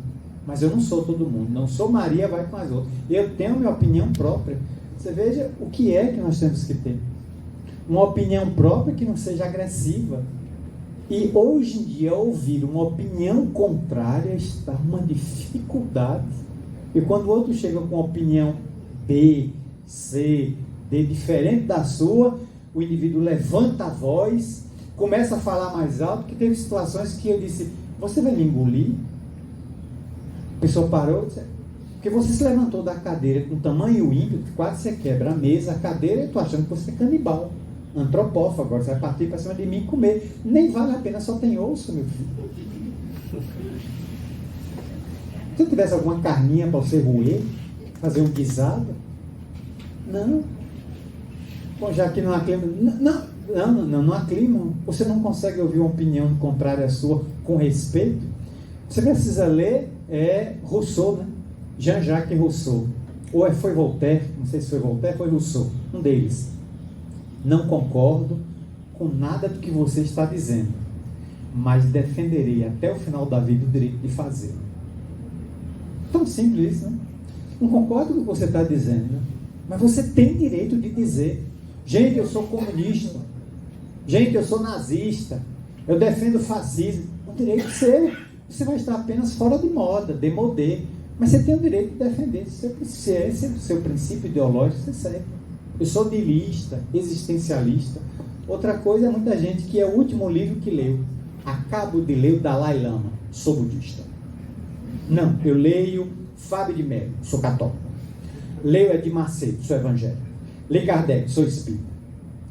mas eu não sou todo mundo. Não sou Maria, vai com as outras. Eu tenho minha opinião própria. Você veja o que é que nós temos que ter. Uma opinião própria que não seja agressiva. E hoje em dia, ouvir uma opinião contrária está uma dificuldade. E quando o outro chega com opinião B, C, D, diferente da sua, o indivíduo levanta a voz, começa a falar mais alto, que teve situações que eu disse, você vai me engolir? A pessoa parou e disse, porque você se levantou da cadeira com tamanho ímpio, que quase você quebra a mesa, a cadeira, e eu estou achando que você é canibal, antropófago, agora você vai partir para cima de mim e comer. Nem vale a pena, só tem osso, meu filho. Se eu tivesse alguma carninha para você roer, fazer um guisado, não. Bom, já que não há clima, não há clima, você não consegue ouvir uma opinião contrária à sua com respeito. Você precisa ler Rousseau, né? Jean-Jacques Rousseau. Ou foi Voltaire, não sei se foi Voltaire, foi Rousseau, um deles. Não concordo com nada do que você está dizendo, mas defenderei até o final da vida o direito de fazê-lo. Tão simples isso, né? Não concordo com o que você está dizendo, né? Mas você tem direito de dizer, gente, eu sou comunista, gente, eu sou nazista, eu defendo o fascismo. O direito seu. Você vai estar apenas fora de moda, demodé, mas você tem o direito de defender. Se esse é o seu princípio ideológico, você segue. Eu sou nihilista, existencialista. Outra coisa é muita gente que é o último livro que leu. Acabo de ler o Dalai Lama, sou budista. Não, eu leio Fábio de Mello, sou católico. Leio Edir Macedo, sou evangélico. Li Kardec, sou espírita.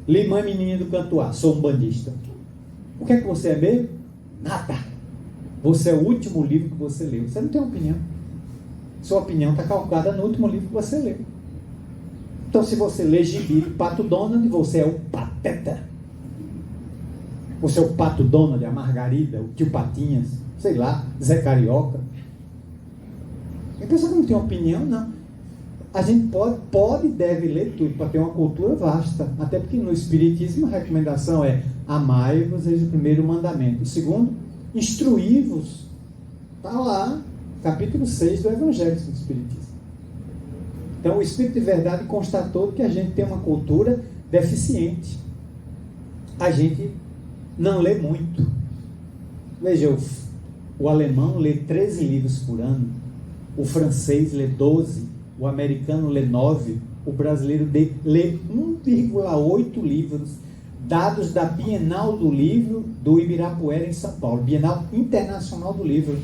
Li Mãe Menina do Cantuá, sou umbandista. O que é que você é mesmo? Nada. Você é o último livro que você leu. Você não tem opinião. Sua opinião está calcada no último livro que você leu. Então, se você lê Gibi do Pato Donald, você é o pateta. Você é o Pato Donald, a Margarida, o Tio Patinhas, sei lá, Zé Carioca. A pessoa que não tem opinião, não. A gente pode e deve ler tudo para ter uma cultura vasta. Até porque no Espiritismo a recomendação é amai-vos, eis o primeiro mandamento. O segundo, instruí-vos. Está lá, capítulo 6 do Evangelho do Espiritismo. Então o Espírito de Verdade constatou que a gente tem uma cultura deficiente. A gente não lê muito. Veja, o alemão lê 13 livros por ano, o francês lê 12, o americano lê 9, o brasileiro lê 1,8 livros, dados da Bienal do Livro do Ibirapuera em São Paulo, Bienal Internacional do Livro.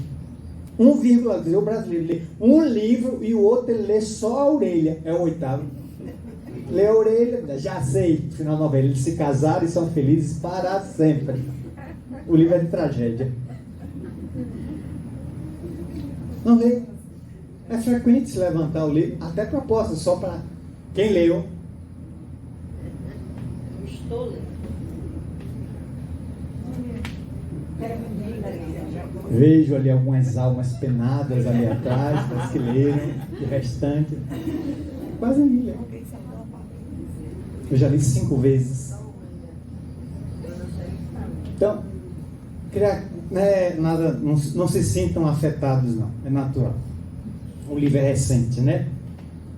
1,2, o brasileiro lê um livro e o outro ele lê só a orelha, é o oitavo. Lê a orelha, já sei, no final da novela, eles se casaram e são felizes para sempre. O livro é de tragédia. Não lê. É frequente se levantar o livro, até proposta, só para quem leu. Estou lendo. Vejo ali algumas almas penadas ali atrás, das que leram, o restante. Quase ninguém leu. Eu já li 5 vezes. Então, nada, não se sintam afetados, não. É natural. O livro é recente, né?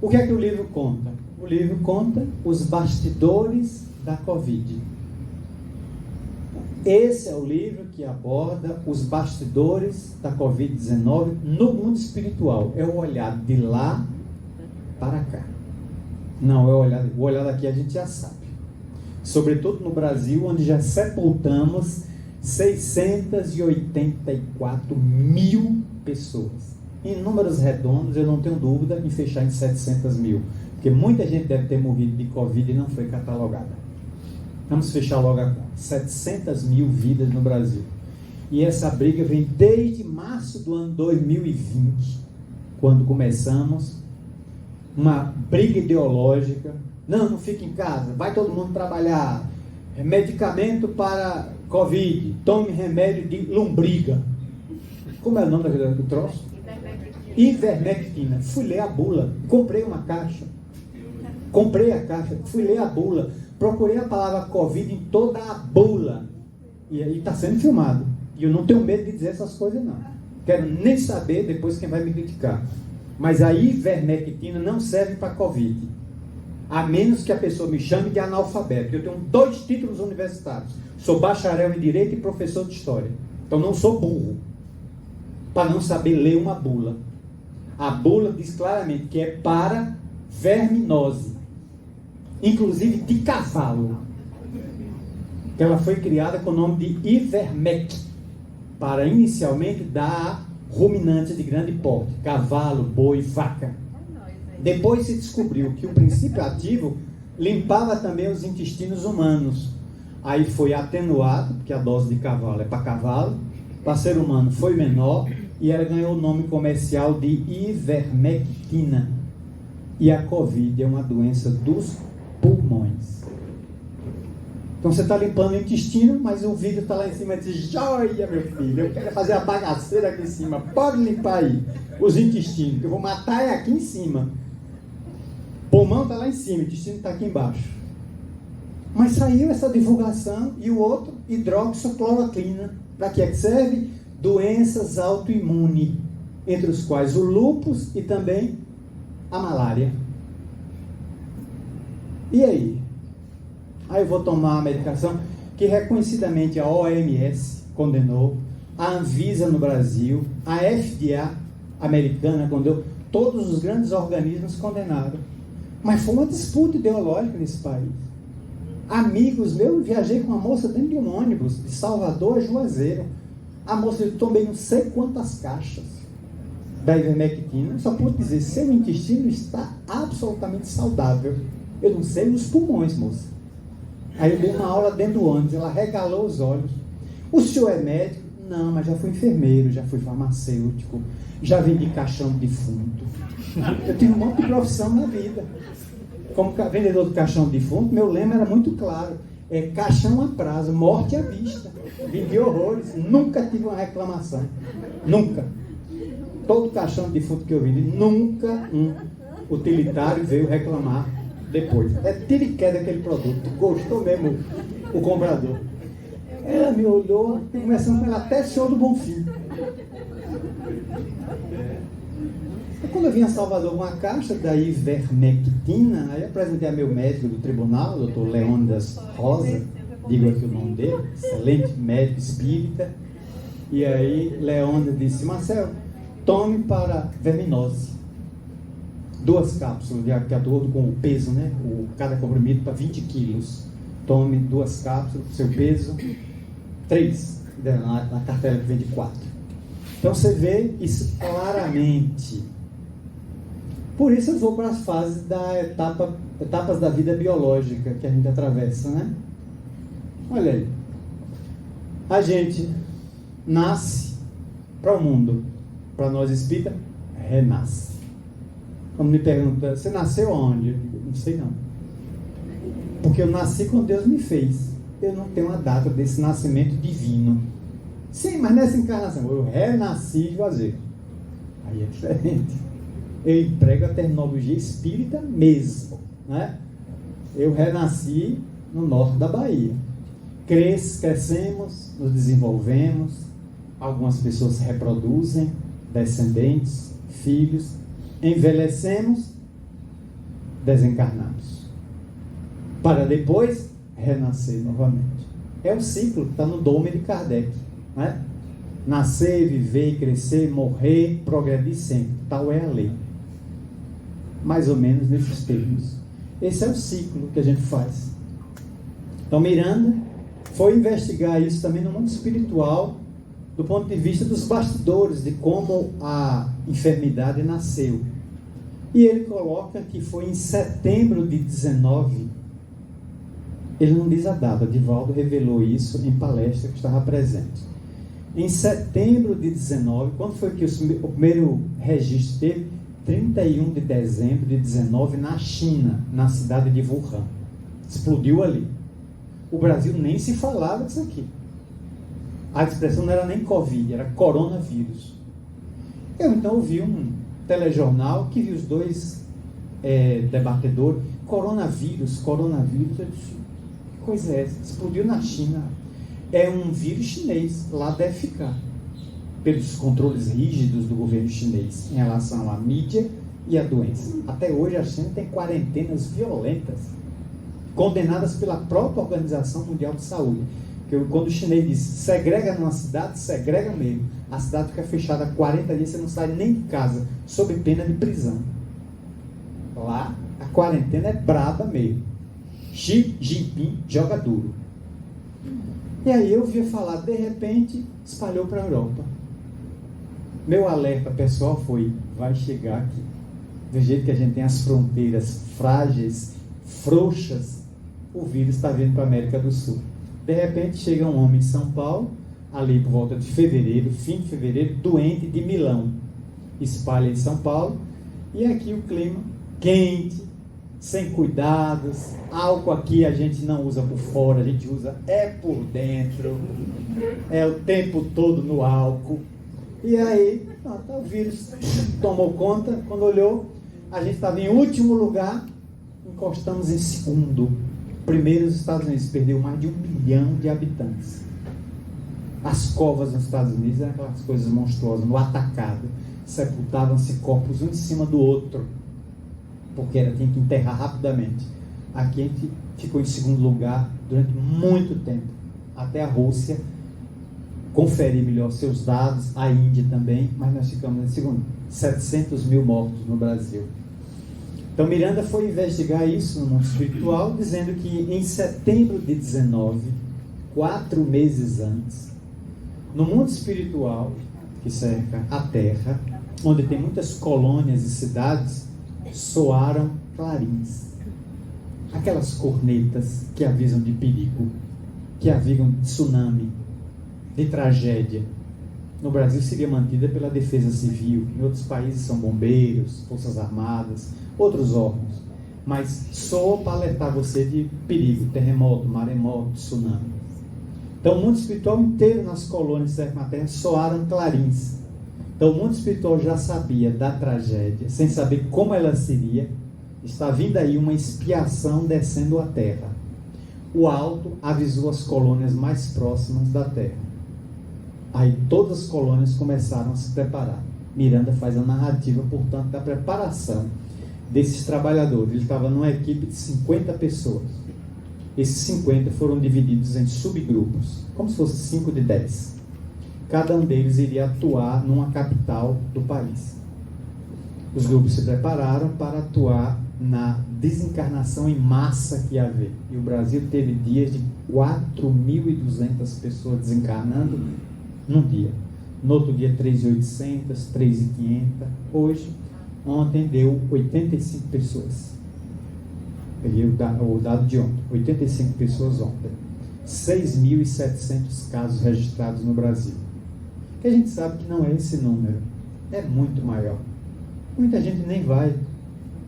O que é que o livro conta? O livro conta os bastidores da Covid. Esse é o livro que aborda os bastidores da Covid-19 no mundo espiritual. É o olhar de lá para cá. Não, o olhar daqui a gente já sabe. Sobretudo no Brasil, onde já sepultamos 684 mil pessoas. Em números redondos, eu não tenho dúvida em fechar em 700 mil. Porque muita gente deve ter morrido de Covid e não foi catalogada. Vamos fechar logo a conta. 700 mil vidas no Brasil. E essa briga vem desde março do ano 2020, quando começamos uma briga ideológica. Não fique em casa, vai todo mundo trabalhar. Medicamento para Covid, tome remédio de lombriga. Como é o nome do troço? Ivermectina. Fui ler a bula, comprei uma caixa. Comprei a caixa, fui ler a bula. Procurei a palavra Covid em toda a bula. E aí está sendo filmado. E eu não tenho medo de dizer essas coisas, não. Quero nem saber depois quem vai me criticar. Mas a ivermectina não serve para Covid. A menos que a pessoa me chame de analfabeto. Eu tenho 2 títulos universitários. Sou bacharel em Direito e professor de História. Então não sou burro para não saber ler uma bula. A bula diz claramente que é para verminose, inclusive de cavalo. Ela foi criada com o nome de Ivermec, para inicialmente dar ruminantes de grande porte, cavalo, boi, vaca. Depois se descobriu que o princípio ativo limpava também os intestinos humanos. Aí foi atenuado, porque a dose de cavalo é para cavalo, para ser humano foi menor, e ela ganhou o nome comercial de ivermectina. E a Covid é uma doença dos pulmões. Então você está limpando o intestino, mas o vidro está lá em cima e diz: joia, meu filho, eu quero fazer a bagaceira aqui em cima, pode limpar aí os intestinos, que eu vou matar é aqui em cima. O pulmão está lá em cima, o intestino está aqui embaixo. Mas saiu essa divulgação e o outro, hidroxicloroquina. Para que é que serve? Doenças autoimunes, entre os quais o lúpus e também a malária. E aí? Aí eu vou tomar a medicação que reconhecidamente a OMS condenou, a Anvisa no Brasil, a FDA americana condenou, todos os grandes organismos condenaram. Mas foi uma disputa ideológica nesse país. Amigos meus, viajei com uma moça dentro de um ônibus, de Salvador a Juazeiro. A moça, eu tomei não sei quantas caixas da ivermectina, só pude dizer, seu intestino está absolutamente saudável. Eu não sei os pulmões, moça. Aí eu dei uma aula dentro do ônibus, ela regalou os olhos. O senhor é médico? Não, mas já fui enfermeiro, já fui farmacêutico, já vendi caixão de defunto. Eu tive um monte de profissão na vida. Como vendedor de caixão de defunto, meu lema era muito claro. É caixão a prazo, morte à vista. Vendi horrores, nunca tive uma reclamação. Nunca. Todo caixão de defunto que eu vendi, nunca um utilitário veio reclamar depois. É tiro e queda aquele produto. Gostou mesmo o comprador. Ela me olhou, começando com ela até Senhor do Bonfim. Quando eu vim a Salvador com uma caixa da ivermectina, aí apresentei a meu médico do tribunal, o Dr. Leônidas Rosa, digo aqui o nome dele, excelente médico espírita. E aí Leônidas disse: Marcelo, tome para verminose 2 cápsulas, de acordo com o peso, né? Cada comprimido para 20 quilos. Tome 2 cápsulas, seu peso, 3, na cartela que vem de 4. Então você vê isso claramente. Por isso eu vou para as fases etapas da vida biológica que a gente atravessa, né? Olha aí. A gente nasce para o mundo. Para nós espírita, renasce. Quando me pergunta, você nasceu onde? Eu digo, não sei não. Porque eu nasci quando Deus me fez. Eu não tenho uma data desse nascimento divino. Sim, mas nessa encarnação, eu renasci de Juazeiro. Aí é diferente. Eu emprego a terminologia espírita mesmo, né? Eu renasci no norte da Bahia. Crescemos, nos desenvolvemos, algumas pessoas se reproduzem, descendentes, filhos, envelhecemos, desencarnamos, para depois renascer novamente. É o ciclo que está no dome de Kardec, né? Nascer, viver, crescer, morrer, progredir sempre. Tal é a lei. Mais ou menos nesses termos. Esse é o ciclo que a gente faz. Então Miranda foi investigar isso também no mundo espiritual, do ponto de vista dos bastidores, de como a enfermidade nasceu. E ele coloca que foi em setembro de 19, ele não diz a data, Divaldo revelou isso em palestra que estava presente. Em setembro de 19, quando foi que o primeiro registro teve? 31 de dezembro de 19, na China, na cidade de Wuhan. Explodiu ali. O Brasil nem se falava disso aqui. A expressão não era nem Covid, era coronavírus. Eu então ouvi um telejornal que viu os dois debatedores. Coronavírus. Eu disse, que coisa é essa? Explodiu na China. É um vírus chinês, lá deve ficar. Pelos controles rígidos do governo chinês em relação à mídia e à doença. Até hoje a China tem quarentenas violentas, condenadas pela própria Organização Mundial de Saúde. Porque quando o chinês diz segrega numa cidade, segrega mesmo. A cidade fica fechada 40 dias, você não sai nem de casa, sob pena de prisão. Lá, a quarentena é braba mesmo. Xi Jinping joga duro. E aí eu via falar, de repente, espalhou para a Europa. Meu alerta pessoal foi, vai chegar aqui. Do jeito que a gente tem as fronteiras frágeis, frouxas, o vírus está vindo para a América do Sul. De repente chega um homem em São Paulo, ali por volta de fevereiro, fim de fevereiro, doente de Milão. Espalha em São Paulo, e aqui o clima quente, sem cuidados, álcool aqui a gente não usa por fora, a gente usa por dentro, o tempo todo no álcool. E aí, o vírus tomou conta, quando olhou, a gente estava em último lugar, encostamos em segundo. Primeiro, os Estados Unidos perdeu mais de 1 milhão de habitantes. As covas nos Estados Unidos eram aquelas coisas monstruosas, no atacado. Sepultavam-se corpos um em cima do outro, porque tinha que enterrar rapidamente. Aqui a gente ficou em segundo lugar durante muito tempo, até a Rússia conferir melhor seus dados, a Índia também, mas nós ficamos em segundo. 700 mil mortos no Brasil. Então Miranda foi investigar isso no mundo espiritual, dizendo que em setembro de 19, 4 meses antes, no mundo espiritual, que cerca a Terra, onde tem muitas colônias e cidades, soaram clarins. Aquelas cornetas que avisam de perigo, que avisam de tsunami, de tragédia. No Brasil seria mantida pela Defesa Civil, em outros países são bombeiros, forças armadas, outros órgãos. Mas soa para alertar você de perigo, terremoto, maremoto, tsunami. Então o mundo espiritual inteiro nas colônias da Terra soaram clarins. Então o mundo espiritual já sabia da tragédia, sem saber como ela seria. Está vindo aí uma expiação descendo a Terra. O alto avisou as colônias mais próximas da Terra. Aí todas as colônias começaram a se preparar. Miranda faz a narrativa, portanto, da preparação desses trabalhadores. Ele estava numa equipe de 50 pessoas. Esses 50 foram divididos em subgrupos, como se fosse 5 de 10. Cada um deles iria atuar numa capital do país. Os grupos se prepararam para atuar na desencarnação em massa que ia haver. E o Brasil teve dias de 4.200 pessoas desencarnando num dia. No outro dia, 3.800, 3.500. Hoje, ontem deu 85 pessoas. Peguei o dado de ontem. 85 pessoas ontem. 6.700 casos registrados no Brasil. Que a gente sabe que não é esse número. É muito maior. Muita gente nem vai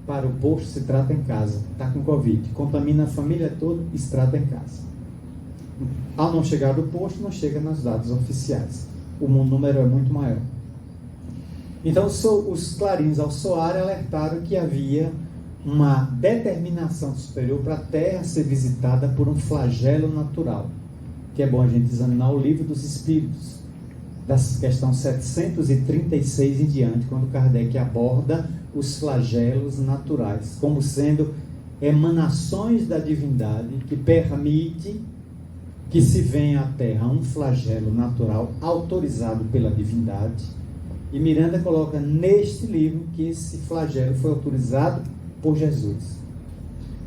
para o posto, se trata em casa. Está com Covid. Contamina a família toda e se trata em casa. Ao não chegar do posto, não chega nos dados oficiais. O número é muito maior. Então, os clarins, ao soar, alertaram que havia uma determinação superior para a Terra ser visitada por um flagelo natural. Que é bom a gente examinar o Livro dos Espíritos, da questão 736 em diante, quando Kardec aborda os flagelos naturais, como sendo emanações da divindade que permite que se venha à Terra um flagelo natural autorizado pela divindade. E Miranda coloca neste livro que esse flagelo foi autorizado por Jesus.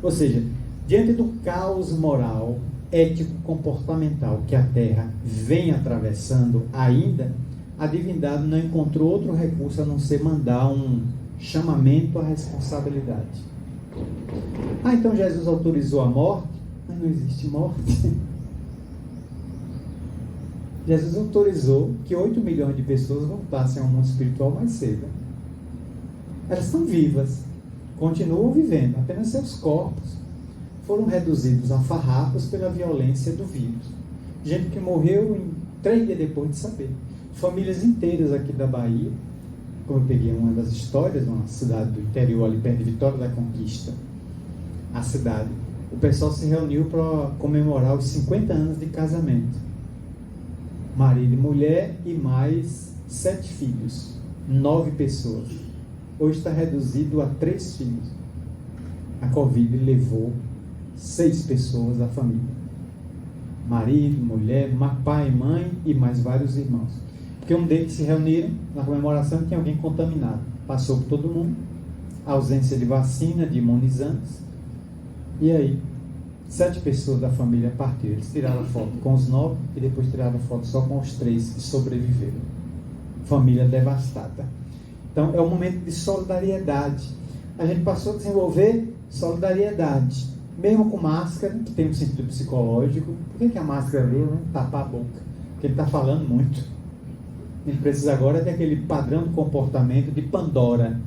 Ou seja, diante do caos moral, ético-comportamental que a Terra vem atravessando ainda, a divindade não encontrou outro recurso a não ser mandar um chamamento à responsabilidade. Então Jesus autorizou a morte? Mas não existe morte. Jesus autorizou que 8 milhões de pessoas voltassem ao mundo espiritual mais cedo. Elas estão vivas, continuam vivendo, apenas seus corpos foram reduzidos a farrapos pela violência do vírus. Gente que morreu 3 dias depois de saber. Famílias inteiras aqui da Bahia, como eu peguei uma das histórias, numa cidade do interior, ali perto de Vitória da Conquista, a cidade, o pessoal se reuniu para comemorar os 50 anos de casamento. Marido e mulher e mais 7 filhos, 9 pessoas. Hoje está reduzido a 3 filhos. A Covid levou 6 pessoas da família. marido, mulher, pai, mãe e mais vários irmãos. Porque um deles se reuniram na comemoração e tinha alguém contaminado. Passou por todo mundo, ausência de vacina, de imunizantes. E aí, 7 pessoas da família partiram. Eles tiraram foto com os 9 e depois tiraram foto só com os 3 que sobreviveram. Família devastada. Então, é um momento de solidariedade. A gente passou a desenvolver solidariedade. Mesmo com máscara, que tem um sentido psicológico. Por que a máscara ali, né? Tapar a boca? Porque ele está falando muito. A gente precisa agora ter aquele padrão de comportamento de Pandora.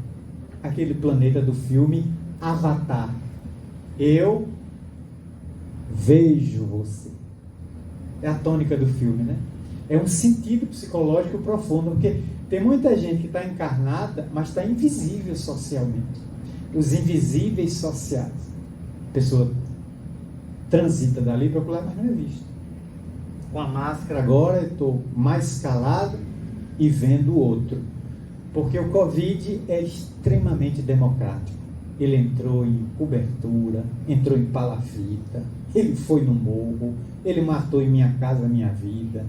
Aquele planeta do filme Avatar. Eu vejo você. É a tônica do filme, né? É um sentido psicológico profundo, porque tem muita gente que está encarnada, mas está invisível socialmente. Os invisíveis sociais. A pessoa transita dali para lá, mas não é visto. Com a máscara agora eu estou mais calado e vendo o outro. Porque o Covid é extremamente democrático. Ele entrou em cobertura, entrou em palafita, ele foi no morro, ele matou em minha casa, minha vida,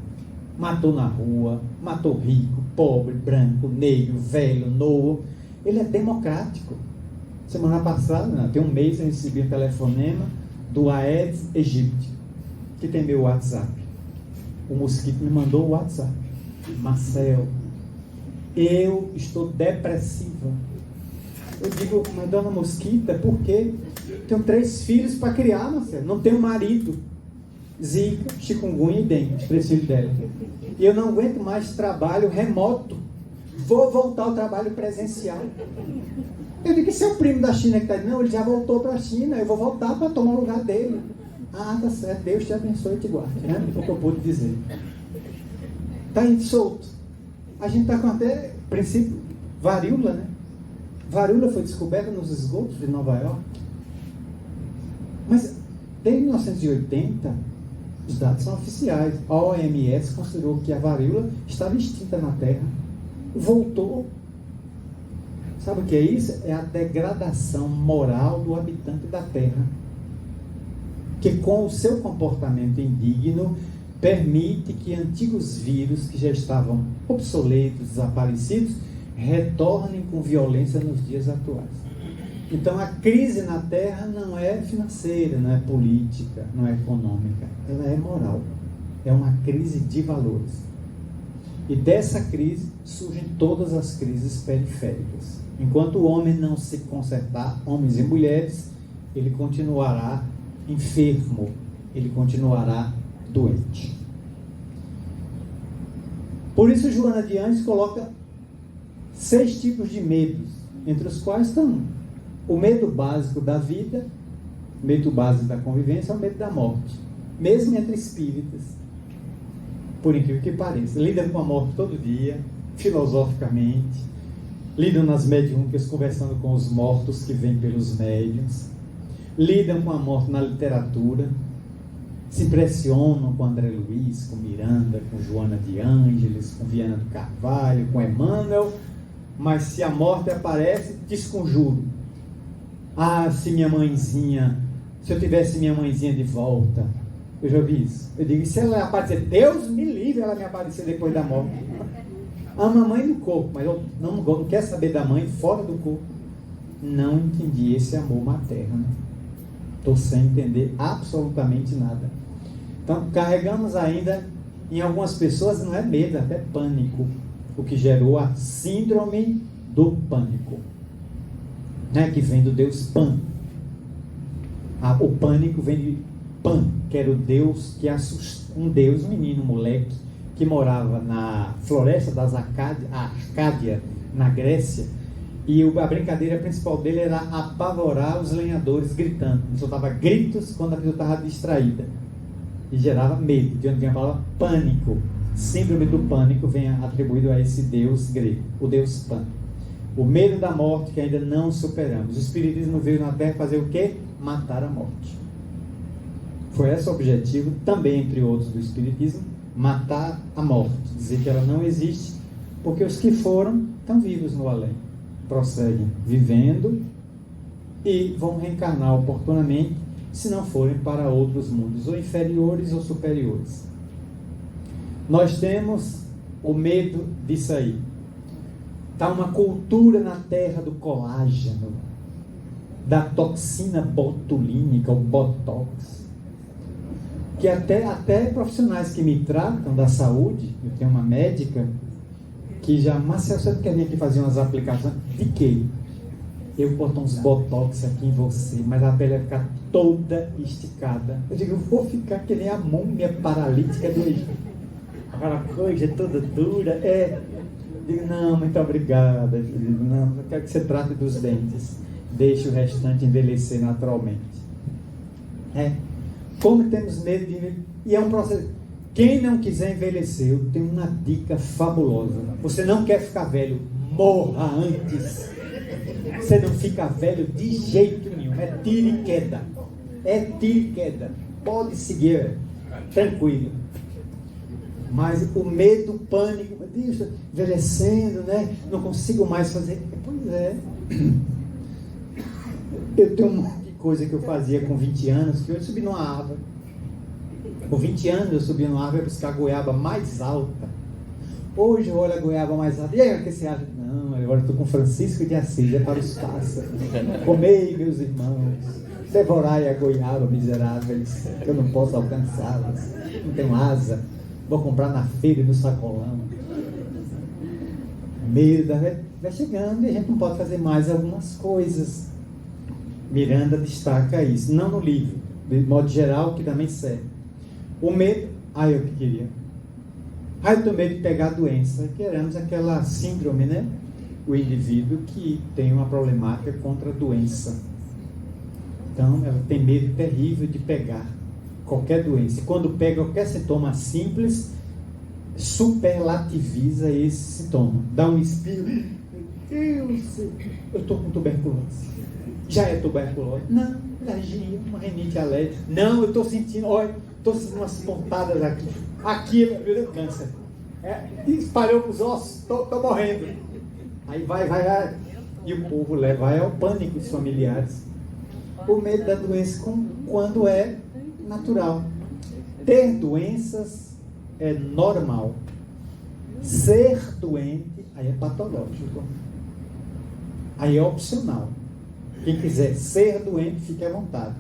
matou na rua, matou rico, pobre, branco, negro, velho, novo. Ele é democrático. Semana passada, tem um mês, eu recebi um telefonema do Aedes aegypti, que tem meu WhatsApp. O mosquito me mandou o WhatsApp. Marcel, eu estou depressiva. Eu digo, mas dona Mosquita, por quê? Tenho 3 filhos para criar, Marcelo. Não tenho marido. Zika, chikungunya e dengue, os 3 filhos dela. E eu não aguento mais trabalho remoto. Vou voltar ao trabalho presencial. Eu digo, esse é o primo da China que está dizendo, não, ele já voltou para a China, eu vou voltar para tomar o lugar dele. Ah, tá certo, Deus te abençoe e te guarde, né? É o que eu pude dizer. Está aí solto. A gente está com até princípio varíola, né? Varíola foi descoberta nos esgotos de Nova York. Mas desde 1980, os dados são oficiais. A OMS considerou que a varíola estava extinta na Terra. Voltou. Sabe o que é isso? É a degradação moral do habitante da Terra. Que com o seu comportamento indigno permite que antigos vírus que já estavam obsoletos, desaparecidos, retornem com violência nos dias atuais. Então a crise na Terra não é financeira, não é política, não é econômica, ela é moral. É uma crise de valores. E dessa crise surgem todas as crises periféricas. Enquanto o homem não se consertar, homens e mulheres, ele continuará enfermo, ele continuará doente. Por isso Joana de Anjos coloca 6 tipos de medos, entre os quais estão o medo básico da vida, o medo básico da convivência, é o medo da morte, mesmo entre espíritas, por incrível que pareça. Lidam com a morte todo dia, filosoficamente, lidam nas mediúnicas conversando com os mortos que vêm pelos médiuns, lidam com a morte na literatura, se impressionam com André Luiz, com Miranda, com Joana de Ângeles, com Viana do Carvalho, com Emmanuel, mas se a morte aparece, desconjuro. Ah, se eu tivesse minha mãezinha de volta. Eu já ouvi isso. Eu digo, e se ela aparecer, Deus me livre ela me aparecer depois da morte. Ama a mãe no corpo, mas eu não quero saber da mãe fora do corpo. Não entendi esse amor materno. Estou sem entender absolutamente nada. Então, carregamos ainda, em algumas pessoas, não é medo, é até pânico, o que gerou a síndrome do pânico, né? Que vem do Deus Pan. O pânico vem de Pan, que era o Deus que assustou, um Deus, um menino, um moleque, que morava na floresta das Arcádia, na Grécia, e a brincadeira principal dele era apavorar os lenhadores gritando. Ele soltava gritos quando a pessoa estava distraída e gerava medo, de onde vem a palavra pânico. Síndrome do pânico vem atribuído a esse Deus grego, o Deus Pan. O medo da morte que ainda não superamos. O Espiritismo veio na Terra fazer o quê? Matar a morte. Foi esse o objetivo, também entre outros do Espiritismo, matar a morte, dizer que ela não existe, porque os que foram estão vivos no além, prosseguem vivendo e vão reencarnar oportunamente, se não forem para outros mundos, ou inferiores ou superiores. Nós temos o medo disso aí. Está uma cultura na terra do colágeno, da toxina botulínica, o botox, que até profissionais que me tratam da saúde, eu tenho uma médica que já, Marcelo, você não quer vir aqui fazer umas aplicações? De quê? Eu boto uns botox aqui em você, mas a pele vai ficar toda esticada. Eu digo, eu vou ficar que nem a múmia paralítica do Egito. Aquela coisa toda dura. Eu digo, não, muito obrigada. Eu digo, não, eu quero que você trate dos dentes. Deixe o restante envelhecer naturalmente. Como temos medo de envelhecer? E é um processo. Quem não quiser envelhecer, eu tenho uma dica fabulosa. Você não quer ficar velho, morra antes. Você não fica velho de jeito nenhum. É tiro e queda. É tiro e queda. Pode seguir, tranquilo. Mas o medo, o pânico, envelhecendo, né? Não consigo mais fazer. Pois é. Eu tenho um monte de coisa que eu fazia com 20 anos, que eu subi numa árvore. Com 20 anos eu subi numa árvore para buscar a goiaba mais alta. Hoje eu olho a goiaba mais alta. E aí, o que você acha? Não, agora eu estou com Francisco de Assis, é para os pássaros. Comei, meus irmãos, devorai a goiaba, miseráveis, que eu não posso alcançá-las. Não tenho asa. Vou comprar na feira e no sacolão. Medo vai chegando e a gente não pode fazer mais algumas coisas. Miranda destaca isso, não no livro, de modo geral, que também serve. O medo, eu que queria. Eu tenho medo de pegar a doença. Queremos aquela síndrome, né? O indivíduo que tem uma problemática contra a doença. Então, ela tem medo terrível de pegar qualquer doença. E quando pega qualquer sintoma simples, superlativiza esse sintoma. Dá um espirro. Meu Deus, eu estou com tuberculose. Já é tuberculose? Não, alergia, uma rinite alérgica. Não, eu estou sentindo, estou sentindo umas pontadas aqui. Aqui, meu Deus, câncer. Espalhou para os ossos, estou morrendo. Aí vai. E o povo vai ao pânico dos familiares. O medo da doença quando é natural. Ter doenças é normal. Ser doente, aí é patológico. Aí é opcional. Quem quiser ser doente, fique à vontade.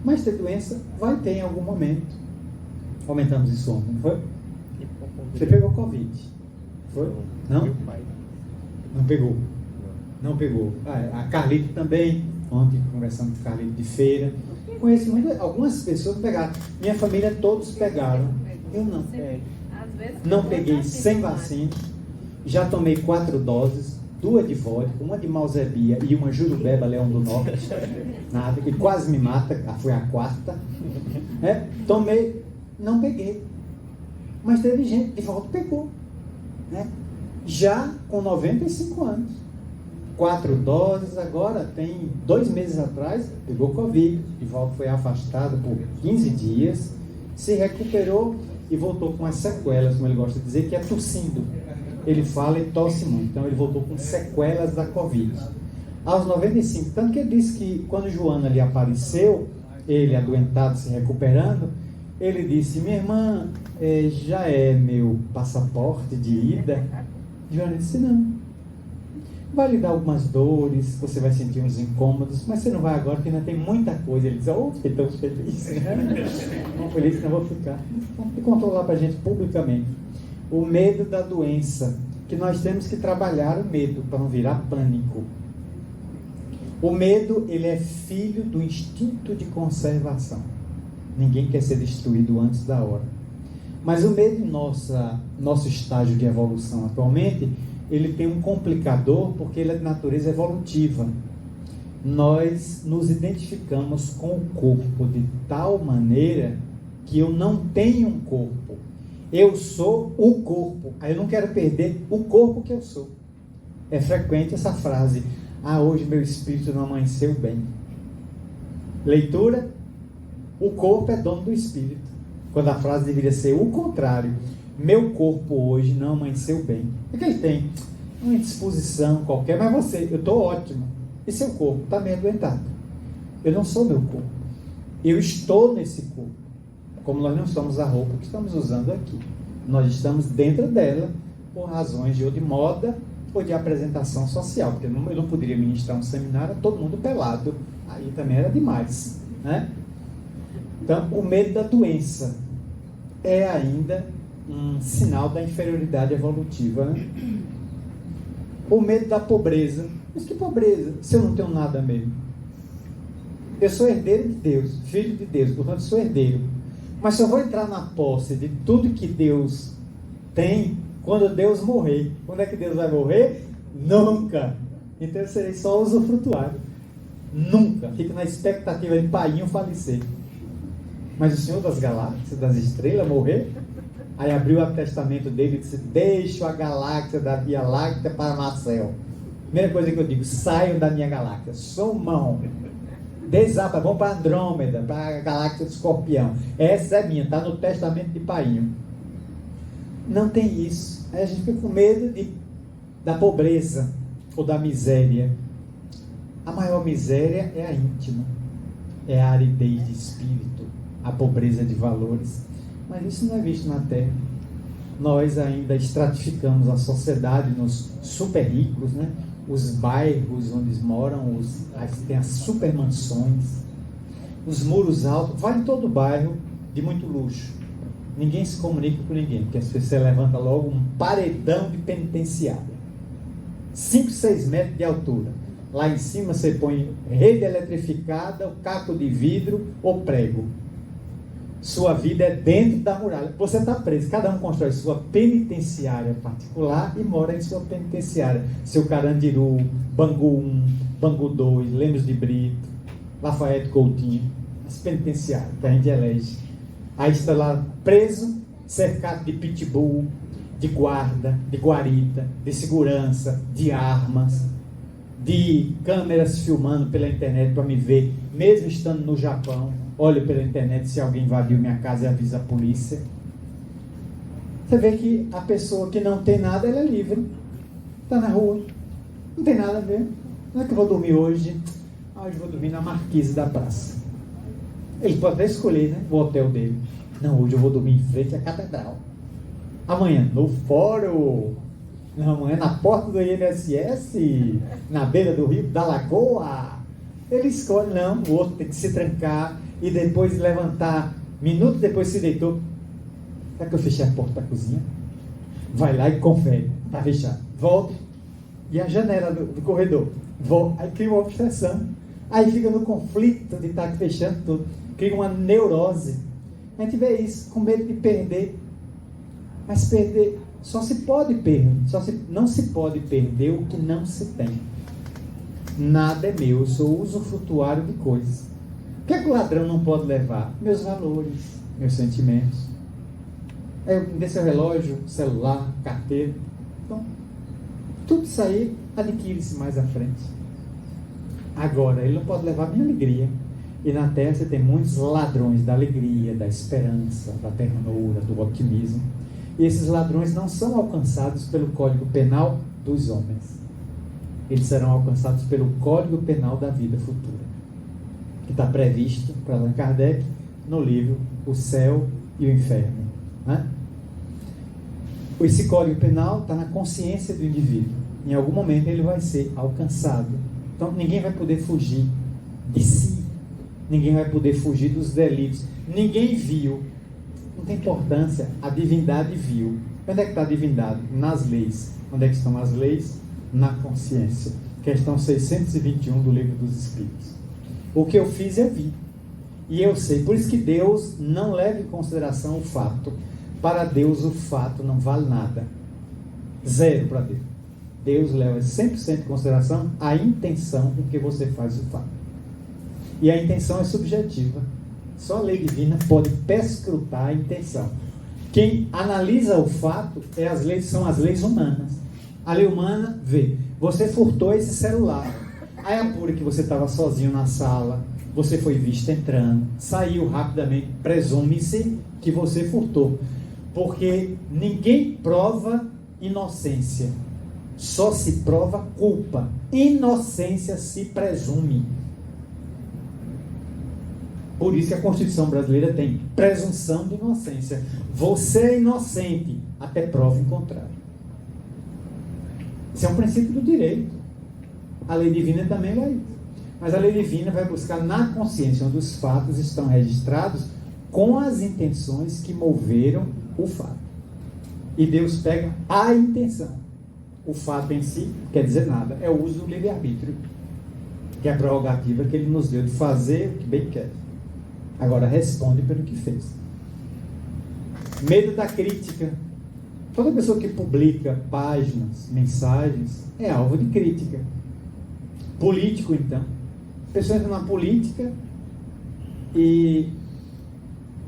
Mas ter doença vai ter em algum momento. Comentamos isso ontem, não foi? Você pegou Covid? Foi? Não? Não pegou? Não pegou. A Carlito também. Ontem conversamos com o Carlito de feira. Conheço algumas pessoas que pegaram. Minha família todos pegaram. Eu não. Não peguei sem vacina. Já tomei 4 doses. 2 de vodka, uma de Malzebia e uma Jurubeba Leão do Norte. Nada, que quase me mata. Foi a 4ª. Tomei, não peguei. Mas teve gente de volta pegou. Já com 95 anos. 4 doses, agora tem 2 meses atrás, pegou Covid, de volta foi afastado por 15 dias, se recuperou e voltou com as sequelas, como ele gosta de dizer, que é tossindo. Ele fala e tosse muito, então ele voltou com sequelas da Covid. Aos 95, tanto que ele disse que quando Joana ali apareceu, ele adoentado, se recuperando, ele disse, minha irmã, já é meu passaporte de ida? Joana disse, não. Vai lhe dar algumas dores, você vai sentir uns incômodos, mas você não vai agora, porque ainda tem muita coisa. Ele diz, fiquei tão feliz. Não feliz que não vou ficar. Então, ele contou lá para a gente publicamente. O medo da doença, que nós temos que trabalhar o medo, para não virar pânico. O medo, ele é filho do instinto de conservação. Ninguém quer ser destruído antes da hora. Mas o medo, nosso estágio de evolução atualmente, ele tem um complicador, porque ele é de natureza evolutiva. Nós nos identificamos com o corpo de tal maneira que eu não tenho um corpo. Eu sou o corpo. Aí eu não quero perder o corpo que eu sou. É frequente essa frase. Hoje meu espírito não amanheceu bem. Leitura. O corpo é dono do espírito. Quando a frase deveria ser o contrário. Meu corpo hoje não amanheceu bem. O que ele tem? Uma indisposição qualquer, mas eu estou ótimo. E seu corpo está meio adoentado. Eu não sou meu corpo. Eu estou nesse corpo. Como nós não somos a roupa que estamos usando aqui. Nós estamos dentro dela por razões de moda ou de apresentação social. Porque eu não poderia ministrar um seminário todo mundo pelado. Aí também era demais, né? Então, o medo da doença é ainda um sinal da inferioridade evolutiva, né? O medo da pobreza. Mas que pobreza? Se eu não tenho nada mesmo. Eu sou herdeiro de Deus, filho de Deus, portanto sou herdeiro. Mas só vou entrar na posse de tudo que Deus tem quando Deus morrer. Quando é que Deus vai morrer? Nunca. Então eu serei só usufrutuário. Nunca. Fico na expectativa de painho falecer. Mas o Senhor das galáxias, das estrelas, morrer? Aí abriu o testamento dele e disse: deixo a galáxia da Via Láctea para Marcel. Primeira coisa que eu digo: saiam da minha galáxia, sumam, desapa, vão para Andrômeda, para a galáxia do Escorpião. Essa é minha, está no testamento de painho. Não tem isso. Aí a gente fica com medo da pobreza ou da miséria. A maior miséria é a íntima, é a aridez de espírito, a pobreza de valores. Mas isso não é visto na Terra. Nós ainda estratificamos a sociedade nos super ricos, né? Os bairros onde moram, tem as super mansões, os muros altos, vai em todo o bairro de muito luxo. Ninguém se comunica com ninguém, porque você levanta logo um paredão de penitenciária. 5, 6 metros de altura. Lá em cima você põe rede eletrificada, o caco de vidro ou prego. Sua vida é dentro da muralha. Você está preso. Cada um constrói sua penitenciária particular e mora em sua penitenciária. Seu Carandiru, Bangu 1, Bangu 2, Lemos de Brito, Lafayette Coutinho. As penitenciárias que a gente elege. Aí está lá preso, cercado de pitbull, de guarda, de guarita, de segurança, de armas, de câmeras filmando pela internet para me ver, mesmo estando no Japão. Olho pela internet se alguém invadiu minha casa e avisa a polícia. Você vê que a pessoa que não tem nada, ela é livre. Está na rua. Não tem nada mesmo. Não é que eu vou dormir hoje. Hoje eu vou dormir na Marquise da Praça. Ele pode até escolher, né, o hotel dele. Não, hoje eu vou dormir em frente à catedral. Amanhã, no fórum. Não, amanhã na porta do INSS. Na beira do rio, da lagoa. Ele escolhe, não, o outro tem que se trancar e depois levantar. Minutos depois se deitou. Será que eu fechei a porta da cozinha? Vai lá e confere. Está fechado. Volta. E a janela do corredor? Volta. Aí cria uma obsessão. Aí fica no conflito de estar fechando tudo. Cria uma neurose. A gente vê isso, com medo de perder. Mas perder, só se pode perder. Não se pode perder o que não se tem. Nada é meu, eu sou usufrutuário de coisas. O que é que o ladrão não pode levar? Meus valores, meus sentimentos. Desse relógio, celular, carteira. Então, tudo isso aí adquire-se mais à frente. Agora, ele não pode levar minha alegria. E na Terra você tem muitos ladrões da alegria, da esperança, da ternura, do otimismo. E esses ladrões não são alcançados pelo Código Penal dos homens. Eles serão alcançados pelo Código Penal da vida futura, que está previsto para Allan Kardec no livro O Céu e o Inferno, né? Esse Código Penal está na consciência do indivíduo. Em algum momento ele vai ser alcançado. Então ninguém vai poder fugir de si. Ninguém vai poder fugir dos delitos. Ninguém viu. Não tem importância. A divindade viu. Onde é que está a divindade? Nas leis. Onde é que estão as leis? Na consciência. Questão 621 do Livro dos Espíritos. O que eu fiz, eu vi. E eu sei. Por isso que Deus não leva em consideração o fato. Para Deus, o fato não vale nada. Zero para Deus. Deus leva 100% em consideração a intenção com que você faz o fato. E a intenção é subjetiva. Só a lei divina pode perscrutar a intenção. Quem analisa o fato são as leis humanas. A lei humana vê. Você furtou esse celular. Aí apura que você estava sozinho na sala. Você foi visto entrando. Saiu rapidamente. Presume-se que você furtou. Porque ninguém prova inocência. Só se prova culpa. Inocência se presume. Por isso que a Constituição brasileira tem presunção de inocência. Você é inocente até prova em contrário. Isso é um princípio do direito. A lei divina também vai. Mas a lei divina vai buscar na consciência onde os fatos estão registrados com as intenções que moveram o fato. E Deus pega a intenção. O fato em si não quer dizer nada. É o uso do livre-arbítrio, que é a prerrogativa que Ele nos deu de fazer o que bem quer. Agora responde pelo que fez. Medo da crítica. Toda pessoa que publica páginas, mensagens, é alvo de crítica. Político, então. A pessoa entra na política e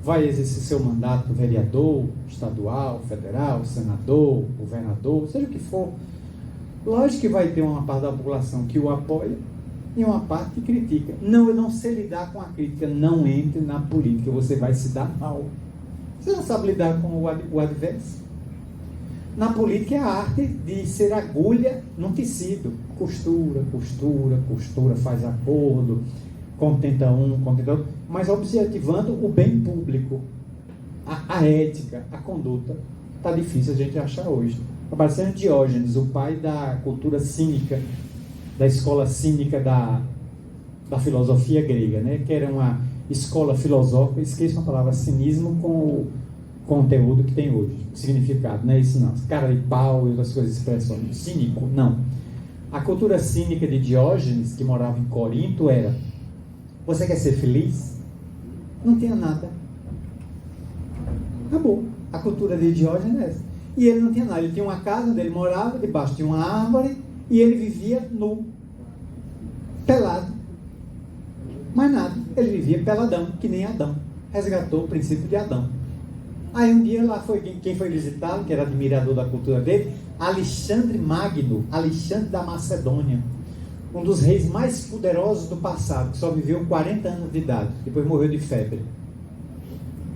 vai exercer seu mandato vereador, estadual, federal, senador, governador, seja o que for. Lógico que vai ter uma parte da população que o apoia e uma parte que critica. Não, eu não sei lidar com a crítica. Não entre na política, você vai se dar mal. Você não sabe lidar com o adverso. Na política é a arte de ser agulha num tecido. Costura, costura, costura, faz acordo, contenta um, contenta outro, mas objetivando o bem público, a ética, a conduta. Está difícil a gente achar hoje. Aparecendo Diógenes, o pai da cultura cínica, da escola cínica da filosofia grega, né? Que era uma escola filosófica, esqueço a palavra cinismo com o conteúdo que tem hoje, o significado, não é isso não, cara de pau e outras coisas, expressões, cínico, não. A cultura cínica de Diógenes, que morava em Corinto, era: você quer ser feliz? Não tinha nada. Acabou. A cultura de Diógenes é essa. E ele não tinha nada, ele tinha uma casa onde ele morava, debaixo de uma árvore, e ele vivia nu, pelado, mais nada, ele vivia peladão, que nem Adão, resgatou o princípio de Adão. Aí um dia lá foi quem foi visitá-lo, que era admirador da cultura dele, Alexandre Magno, Alexandre da Macedônia, um dos reis mais poderosos do passado, que só viveu 40 anos de idade, depois morreu de febre.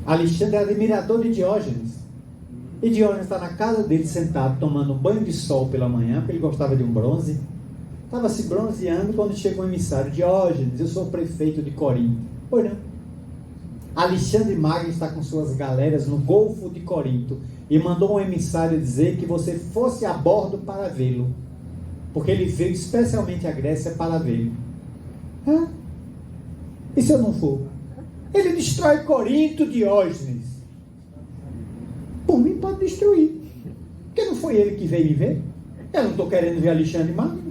Alexandre era admirador de Diógenes. E Diógenes está na casa dele sentado, tomando um banho de sol pela manhã, porque ele gostava de um bronze. Estava se bronzeando quando chegou um emissário: Diógenes, eu sou prefeito de Corinto. Pois não. Alexandre Magno está com suas galeras no Golfo de Corinto e mandou um emissário dizer que você fosse a bordo para vê-lo, porque ele veio especialmente à Grécia para vê-lo. E se eu não for? Ele destrói Corinto, Diógenes. Por mim pode destruir, porque não foi ele que veio me ver. Eu não estou querendo ver Alexandre Magno,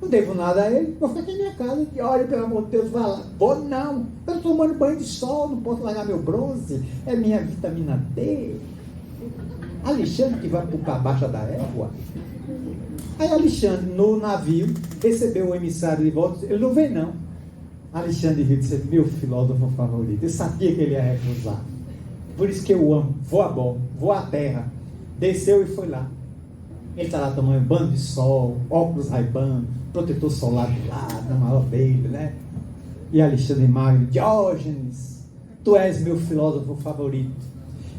não devo nada a ele, vou ficar aqui na minha casa. E olha, pelo amor de Deus, vai lá. Vou não, eu estou tomando banho de sol, não posso largar meu bronze, é minha vitamina D. Alexandre que vai para a baixa da égua. Aí Alexandre, no navio, recebeu o emissário de volta, ele não veio não. Alexandre viu e disse: meu filósofo favorito, eu sabia que ele ia recusar. Por isso que eu amo, vou a bordo, vou à terra. Desceu e foi lá. Ele está lá tomando banho de sol, óculos Ray-Ban, protetor solar do lado, na mala dele, né? E Alexandre Magno: Diógenes, tu és meu filósofo favorito.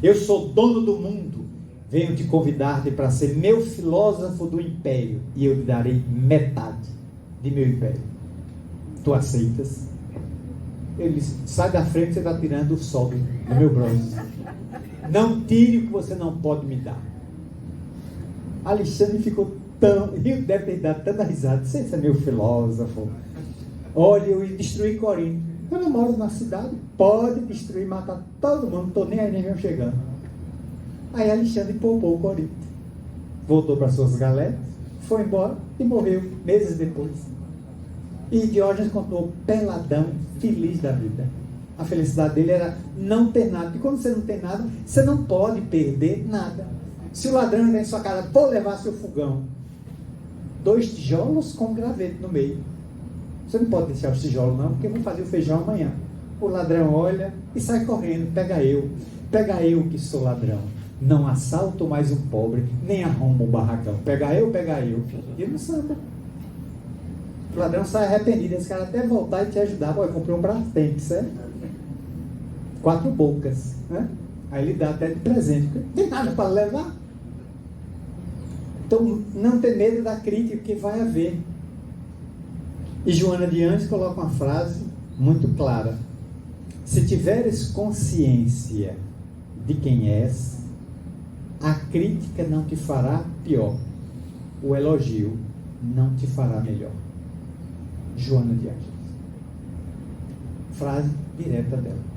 Eu sou dono do mundo. Venho te convidar para ser meu filósofo do império, e eu lhe darei metade de meu império. Tu aceitas? Ele disse: sai da frente, você está tirando o sol do meu bronze. Não tire o que você não pode me dar. Alexandre ficou tão... deve ter dado tanta risada. Você é meu filósofo. Olha, eu destruí Corinto. Eu não moro na cidade. Pode destruir, matar todo mundo. Não estou nem aí, nem mesmo chegando. Aí Alexandre poupou Corinto. Voltou para suas galeras, foi embora e morreu meses depois. E Diógenes contou peladão, feliz da vida. A felicidade dele era não ter nada. E quando você não tem nada, você não pode perder nada. Se o ladrão entrar em sua casa, vou levar seu fogão. 2 tijolos com um graveto no meio. Você não pode deixar os tijolos não, porque eu vou fazer o feijão amanhã. O ladrão olha e sai correndo. Pega eu que sou ladrão. Não assalto mais um pobre, nem arrumo um barracão. Pega eu. E não sabe. O ladrão sai arrependido, esse cara até voltar e te ajudar. Pô, eu comprei um Brastemp, certo? 4 bocas, né? Aí ele dá até de presente. Não tem nada para levar. Então, não ter medo da crítica que vai haver. E Joana de Anjos coloca uma frase muito clara: Se tiveres consciência de quem és, a crítica não te fará pior, o elogio não te fará melhor. Joana de Ângeles. Frase direta dela.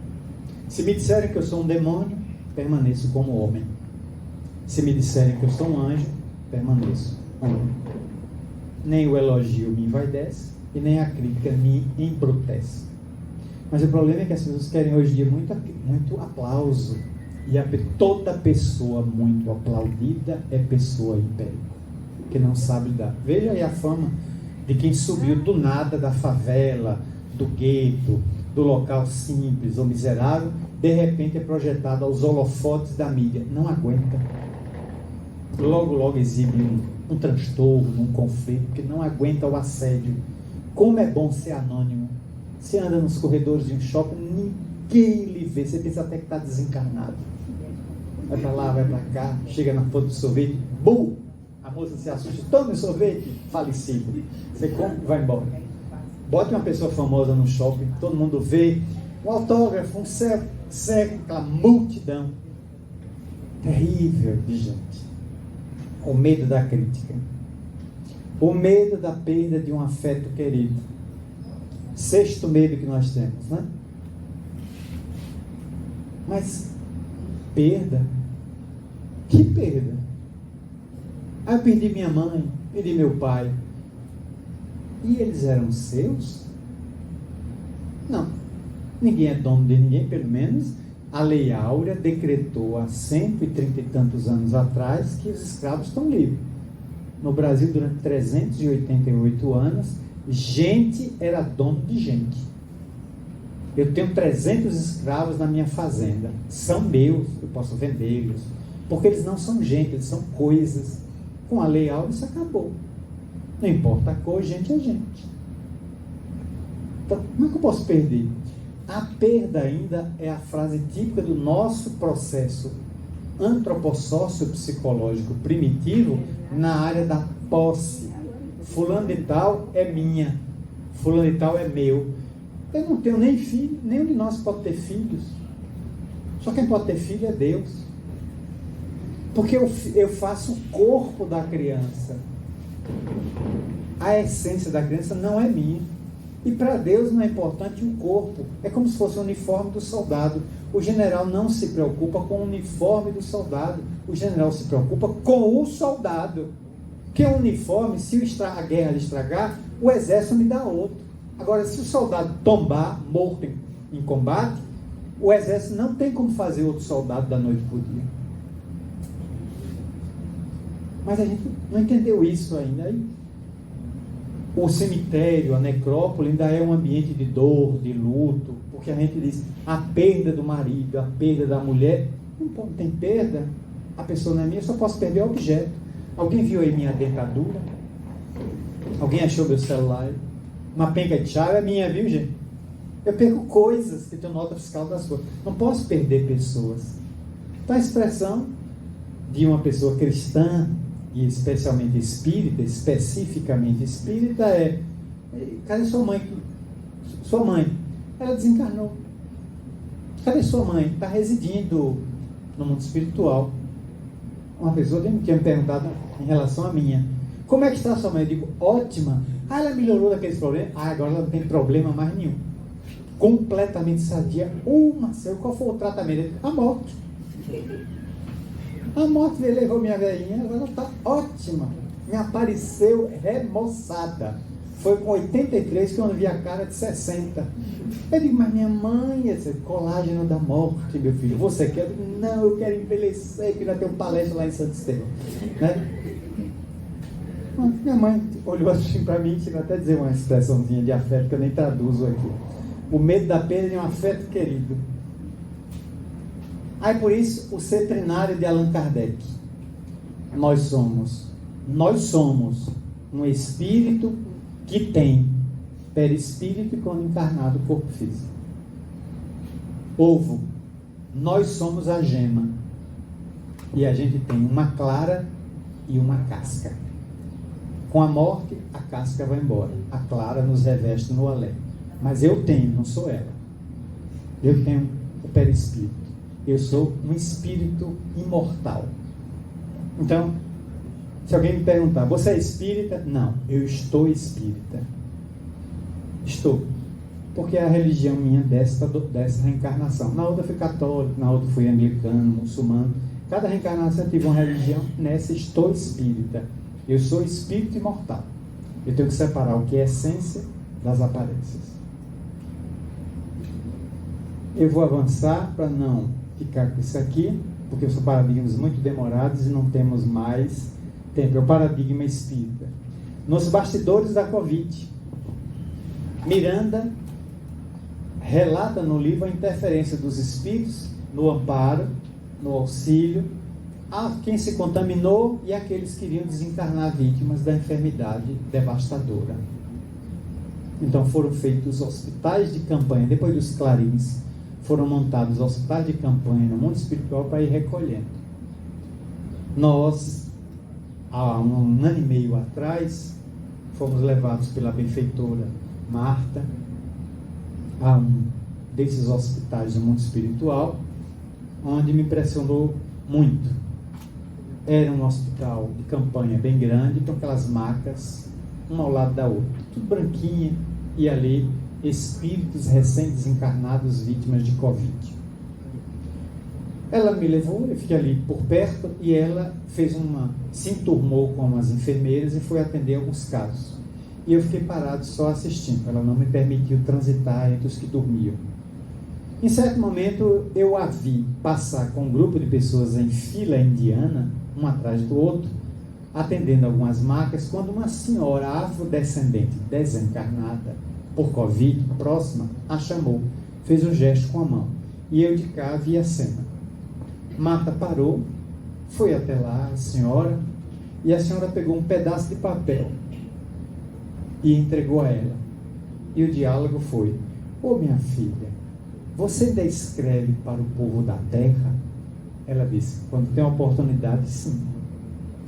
Se me disserem que eu sou um demônio, permaneço como homem. Se me disserem que eu sou um anjo, permaneço homem. Nem o elogio me envaidece e nem a crítica me embrutece. Mas o problema é que as pessoas querem hoje em dia muito aplauso. E toda pessoa muito aplaudida é pessoa empérica, que não sabe dar. Veja aí a fama de quem subiu do nada da favela, do gueto, do local simples ou miserável, de repente é projetado aos holofotes da mídia. Não aguenta. Logo exibe um transtorno, um conflito, porque não aguenta o assédio. Como é bom ser anônimo. Você anda nos corredores de um shopping, ninguém lhe vê. Você pensa até que está desencarnado. Vai para lá, vai para cá, chega na foto do sorvete, bum! A moça se assusta, toma o sorvete, falecido. Você compra e vai embora. Bote uma pessoa famosa no shopping, todo mundo vê, um autógrafo, um seco, aquela multidão terrível de gente. O medo da crítica, o medo da perda de um afeto querido. Sexto medo que nós temos, né? Mas perda? Que perda? Eu perdi minha mãe, perdi meu pai. E eles eram seus? Não. Ninguém é dono de ninguém, pelo menos a Lei Áurea decretou há 130 e tantos anos atrás que os escravos estão livres. No Brasil, durante 388 anos, gente era dono de gente. Eu tenho 300 escravos na minha fazenda. São meus, eu posso vendê-los. Porque eles não são gente, eles são coisas. Com a Lei Áurea isso acabou. Não importa a cor, gente é gente. Então, como é que eu posso perder? A perda ainda é a frase típica do nosso processo antropossócio-psicológico primitivo na área da posse. Fulano de tal é minha, fulano de tal é meu. Eu não tenho nem filho, nenhum de nós pode ter filhos. Só quem pode ter filho é Deus. Porque eu faço o corpo da criança. A essência da criança não é minha. E para Deus não é importante o corpo. É como se fosse o uniforme do soldado. O general não se preocupa com o uniforme do soldado. O general se preocupa com o soldado. Que o uniforme, se a guerra lhe estragar, o exército me dá outro. Agora, se o soldado tombar, morto em combate, o exército não tem como fazer outro soldado da noite para o dia. Mas a gente não entendeu isso ainda. Aí, o cemitério, a necrópole, ainda é um ambiente de dor, de luto, porque a gente diz a perda do marido, a perda da mulher. Não tem perda, a pessoa não é minha, eu só posso perder o objeto. Alguém viu aí minha dentadura? Alguém achou meu celular? Uma penca de chave é minha, viu, gente? Eu perco coisas, que tenho nota fiscal das coisas. Não posso perder pessoas. Então a expressão de uma pessoa cristã, e especialmente espírita, especificamente espírita, é: cadê sua mãe? Sua mãe, ela desencarnou. Cadê sua mãe? Está residindo no mundo espiritual. Uma pessoa tinha me perguntado em relação à minha: como é que está a sua mãe? Eu digo: ótima. Ela melhorou daqueles problemas? Agora ela não tem problema mais nenhum. Completamente sadia. Marcelo, qual foi o tratamento? A morte. A morte levou minha velhinha, agora ela está ótima. Me apareceu remoçada. Foi com 83 que eu não vi a cara de 60. Eu digo: mas minha mãe, esse colágeno da morte, meu filho, você quer? Eu digo: não, eu quero envelhecer, que vai ter um palestra lá em Santo Estevão. Né? Minha mãe olhou assim para mim, chegou até a dizer uma expressãozinha de afeto que eu nem traduzo aqui. O medo da perda de um afeto querido. Aí por isso, o cetrinário de Allan Kardec. Nós somos um espírito que tem perispírito e, quando encarnado, corpo físico. Ovo. Nós somos a gema. E a gente tem uma clara e uma casca. Com a morte, a casca vai embora. A clara nos reveste no além. Mas eu tenho, não sou ela. Eu tenho o perispírito. Eu sou um espírito imortal. Então, se alguém me perguntar, você é espírita? Não, eu estou espírita. Estou. Porque é a religião minha dessa reencarnação. Na outra eu fui católico, na outra eu fui anglicano, muçulmano. Cada reencarnação eu tive uma religião, nessa estou espírita. Eu sou espírito imortal. Eu tenho que separar o que é essência das aparências. Eu vou avançar para não ficar com isso aqui, porque são paradigmas muito demorados e não temos mais tempo. É o paradigma espírita. Nos bastidores da Covid, Miranda relata no livro a interferência dos espíritos no amparo, no auxílio, a quem se contaminou e aqueles que iriam desencarnar vítimas da enfermidade devastadora. Então foram feitos hospitais de campanha, depois dos clarins, foram montados hospitais de campanha no mundo espiritual para ir recolhendo. Nós, há um ano e meio atrás, fomos levados pela benfeitora Marta a um desses hospitais do mundo espiritual, onde me impressionou muito. Era um hospital de campanha bem grande, com aquelas macas, uma ao lado da outra, tudo branquinha, e ali espíritos recém-desencarnados vítimas de Covid. Ela me levou, eu fiquei ali por perto, e ela se enturmou com as enfermeiras e foi atender alguns casos. E eu fiquei parado só assistindo, ela não me permitiu transitar entre os que dormiam. Em certo momento, eu a vi passar com um grupo de pessoas em fila indiana, um atrás do outro, atendendo algumas macas, quando uma senhora afrodescendente desencarnada por Covid, próxima, a chamou, fez um gesto com a mão, e eu de cá vi a cena. Marta parou, foi até lá a senhora, e a senhora pegou um pedaço de papel e entregou a ela. E o diálogo foi: ô minha filha, você ainda escreve para o povo da terra? Ela disse: quando tem oportunidade, sim.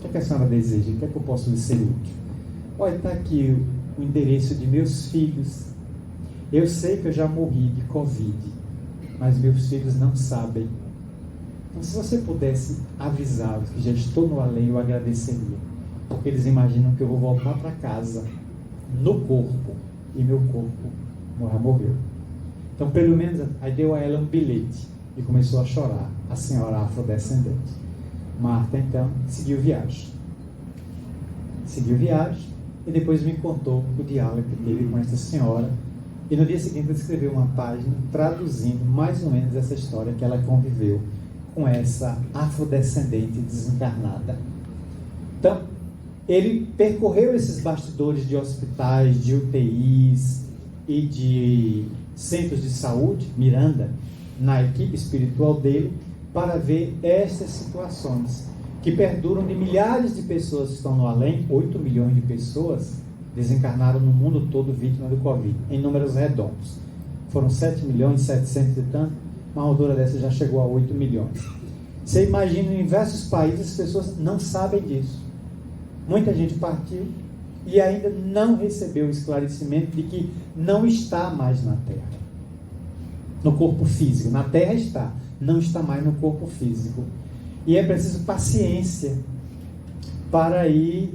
O que a senhora deseja? O que é que eu posso lhe ser útil? Olha, está aqui o endereço de meus filhos. Eu sei que eu já morri de Covid, mas meus filhos não sabem. Então, se você pudesse avisá-los que já estou no além, eu agradeceria. Porque eles imaginam que eu vou voltar para casa no corpo, e meu corpo já morreu. Então, pelo menos, aí deu a ela um bilhete e começou a chorar, a senhora afrodescendente. Marta, então, seguiu viagem. E depois me contou o diálogo que teve com essa senhora. E no dia seguinte, ele escreveu uma página traduzindo mais ou menos essa história que ela conviveu com essa afrodescendente desencarnada. Então, ele percorreu esses bastidores de hospitais, de UTIs e de centros de saúde, Miranda, na equipe espiritual dele, para ver essas situações que perduram de milhares de pessoas que estão no além. 8 milhões de pessoas desencarnaram no mundo todo vítimas do Covid, em números redondos. Foram 7 milhões, 700 e tanto, uma altura dessa já chegou a 8 milhões. Você imagina, em diversos países as pessoas não sabem disso. Muita gente partiu e ainda não recebeu o esclarecimento de que não está mais na Terra, no corpo físico. Na Terra está, não está mais no corpo físico. E é preciso paciência para ir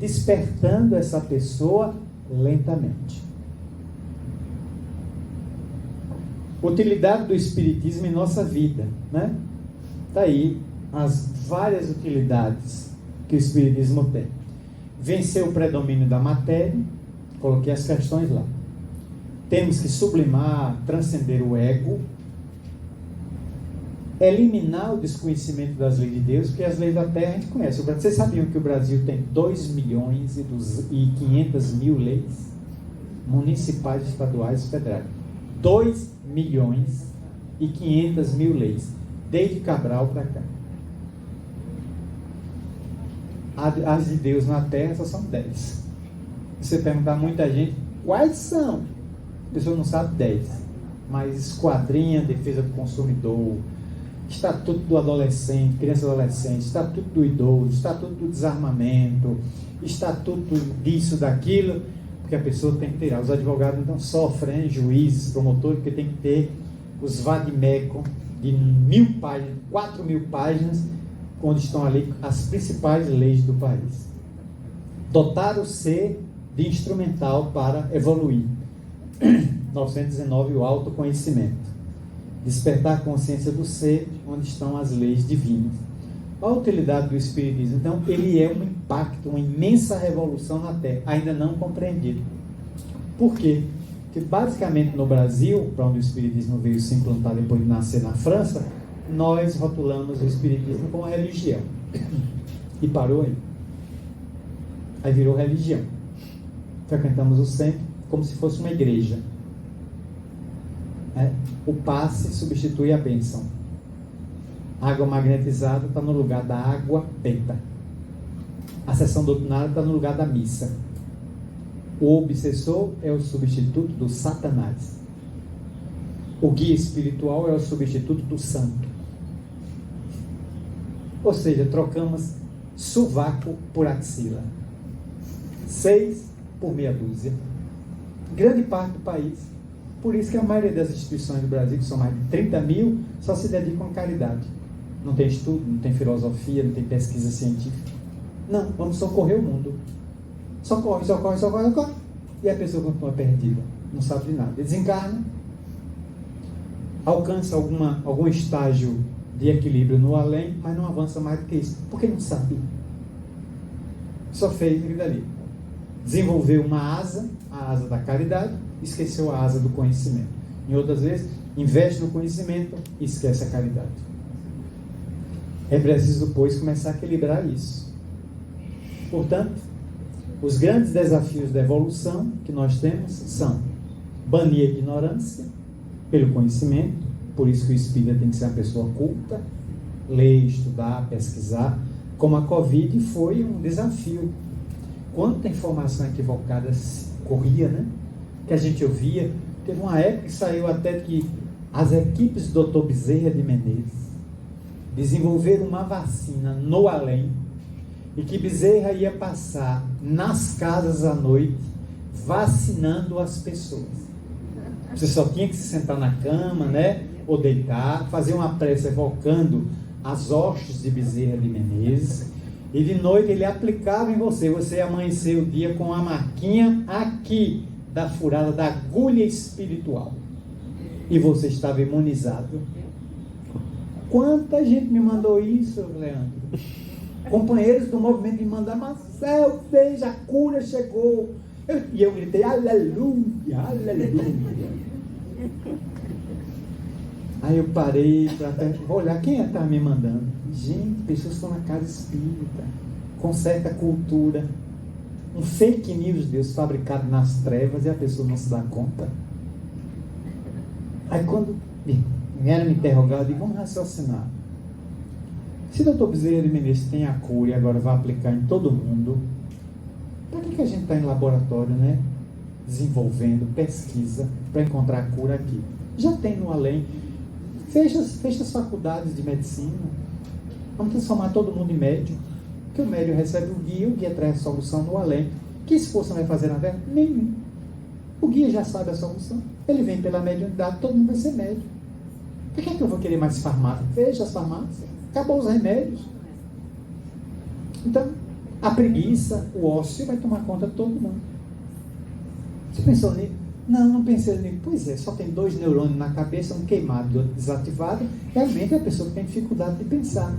despertando essa pessoa lentamente. Utilidade do Espiritismo em nossa vida, né? Está aí as várias utilidades que o Espiritismo tem. Vencer o predomínio da matéria, coloquei as questões lá. Temos que sublimar, transcender o ego, eliminar o desconhecimento das leis de Deus, porque as leis da terra a gente conhece. Vocês sabiam que o Brasil tem 2 milhões e 500 mil leis municipais, estaduais e federais? 2 milhões e 500 mil leis, desde Cabral para cá. As de Deus na terra só são 10. Você perguntar a muita gente, quais são? A pessoa não sabe 10. Mas esquadrinha, defesa do consumidor, estatuto do adolescente, criança e adolescente, estatuto do idoso, estatuto do desarmamento, estatuto disso, daquilo, porque a pessoa tem que ter. Os advogados não sofrem, juízes, promotores, porque tem que ter os vademecum de 1000 páginas, 4000 páginas, onde estão ali as principais leis do país. Dotar o ser de instrumental para evoluir. 919, o autoconhecimento. Despertar a consciência do ser, onde estão as leis divinas. A utilidade do Espiritismo, então, ele é um impacto, uma imensa revolução na Terra, ainda não compreendido. Por quê? Porque, basicamente, no Brasil, para onde o Espiritismo veio se implantar depois de nascer na França, nós rotulamos o Espiritismo como religião. E parou aí. Aí virou religião. Frequentamos o centro como se fosse uma igreja. O passe substitui a bênção. A água magnetizada está no lugar da água benta. A sessão doutrinária está no lugar da missa. O obsessor é o substituto do Satanás. O guia espiritual é o substituto do santo. Ou seja, trocamos sovaco por axila. 6 por meia dúzia. Grande parte do país. Por isso que a maioria das instituições do Brasil, que são mais de 30 mil, só se dedicam à caridade. Não tem estudo, não tem filosofia, não tem pesquisa científica. Não, vamos socorrer o mundo. Socorre. E a pessoa continua perdida. Não sabe de nada. Desencarna, alcança algum estágio de equilíbrio no além, mas não avança mais do que isso. Porque não sabe. Só fez aquilo ali. Desenvolveu uma asa, a asa da caridade, esqueceu a asa do conhecimento. Em outras vezes, investe no conhecimento e esquece a caridade. É preciso, pois, começar a equilibrar isso. Portanto, os grandes desafios da evolução que nós temos são banir a ignorância pelo conhecimento, por isso que o espírita tem que ser uma pessoa culta, ler, estudar, pesquisar, como a Covid foi um desafio. Quanta informação equivocada corria, né? Que a gente ouvia. Teve uma época que saiu até que as equipes do Dr. Bezerra de Menezes desenvolveram uma vacina no além e que Bezerra ia passar nas casas à noite vacinando as pessoas. Você só tinha que se sentar na cama, né? Ou deitar, fazer uma prece evocando as hostes de Bezerra de Menezes, e de noite ele aplicava em você. Você amanheceu o dia com a marquinha aqui da furada da agulha espiritual e você estava imunizado. Quanta gente me mandou isso, Leandro? Companheiros do movimento me mandaram: Marcel, veja, a cura chegou. E eu gritei: aleluia, aleluia. Aí eu parei para olhar quem é que estava me mandando. Gente, pessoas estão na casa espírita, com certa cultura. Um fake news, Deus, fabricado nas trevas, e a pessoa não se dá conta. Aí quando vieram me interrogar, eu digo: vamos raciocinar. Se o Dr. Bezerra de Menezes tem a cura e agora vai aplicar em todo mundo, para que a gente está em laboratório, né? Desenvolvendo pesquisa para encontrar a cura aqui? Já tem no além. Fecha as faculdades de medicina. Vamos transformar todo mundo em médium. Que o médium recebe o guia traz a solução no além. Que esforço vai fazer na Terra? Nenhum. O guia já sabe a solução. Ele vem pela mediunidade, todo mundo vai ser médium. Por que eu vou querer mais farmácia? Veja as farmácias. Acabou os remédios. Então, a preguiça, o ócio vai tomar conta de todo mundo. Você pensou nisso? Não pensei nisso. Pois é, só tem 2 neurônios na cabeça, um queimado e outro desativado. Realmente é a pessoa que tem dificuldade de pensar.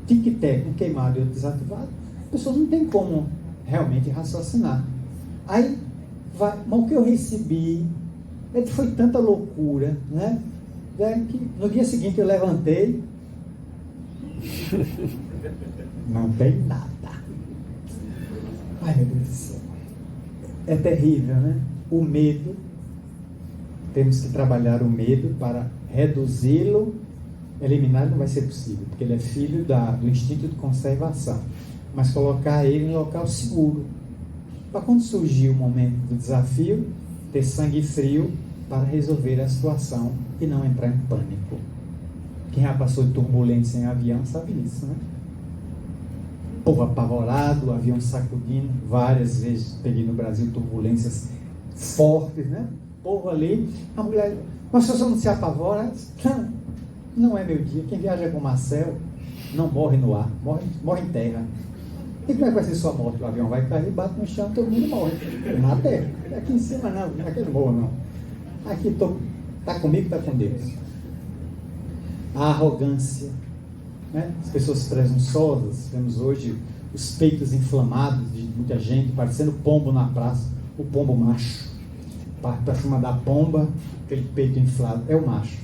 Tic-tac, um queimado e outro desativado. A pessoa não tem como realmente raciocinar. Aí, mas o que eu recebi foi tanta loucura, né? Que no dia seguinte eu levantei. Não tem nada. Ai, meu Deus do céu. É terrível, né? O medo. Temos que trabalhar o medo para reduzi-lo. Eliminar não vai ser possível, porque ele é filho do instinto de conservação. Mas colocar ele em local seguro. Para quando surgir o momento do desafio, ter sangue frio para resolver a situação e não entrar em pânico. Quem já passou de turbulência em avião sabe disso, né? O povo apavorado, o avião sacudindo. Várias vezes peguei no Brasil turbulências fortes, né? povo ali, a mulher, mas se você não se apavora, não é meu dia. Quem viaja com o Marcel não morre no ar, morre em terra. E como é que vai ser sua morte? O avião vai cair, bate no chão, todo mundo morre. Na terra. Aqui em cima não, aqui não morro não. Aqui está comigo, está com Deus. A arrogância, né? As pessoas presunçosas, vemos hoje os peitos inflamados de muita gente, parecendo pombo na praça, o pombo macho. Para cima da pomba, aquele peito inflado, é o macho.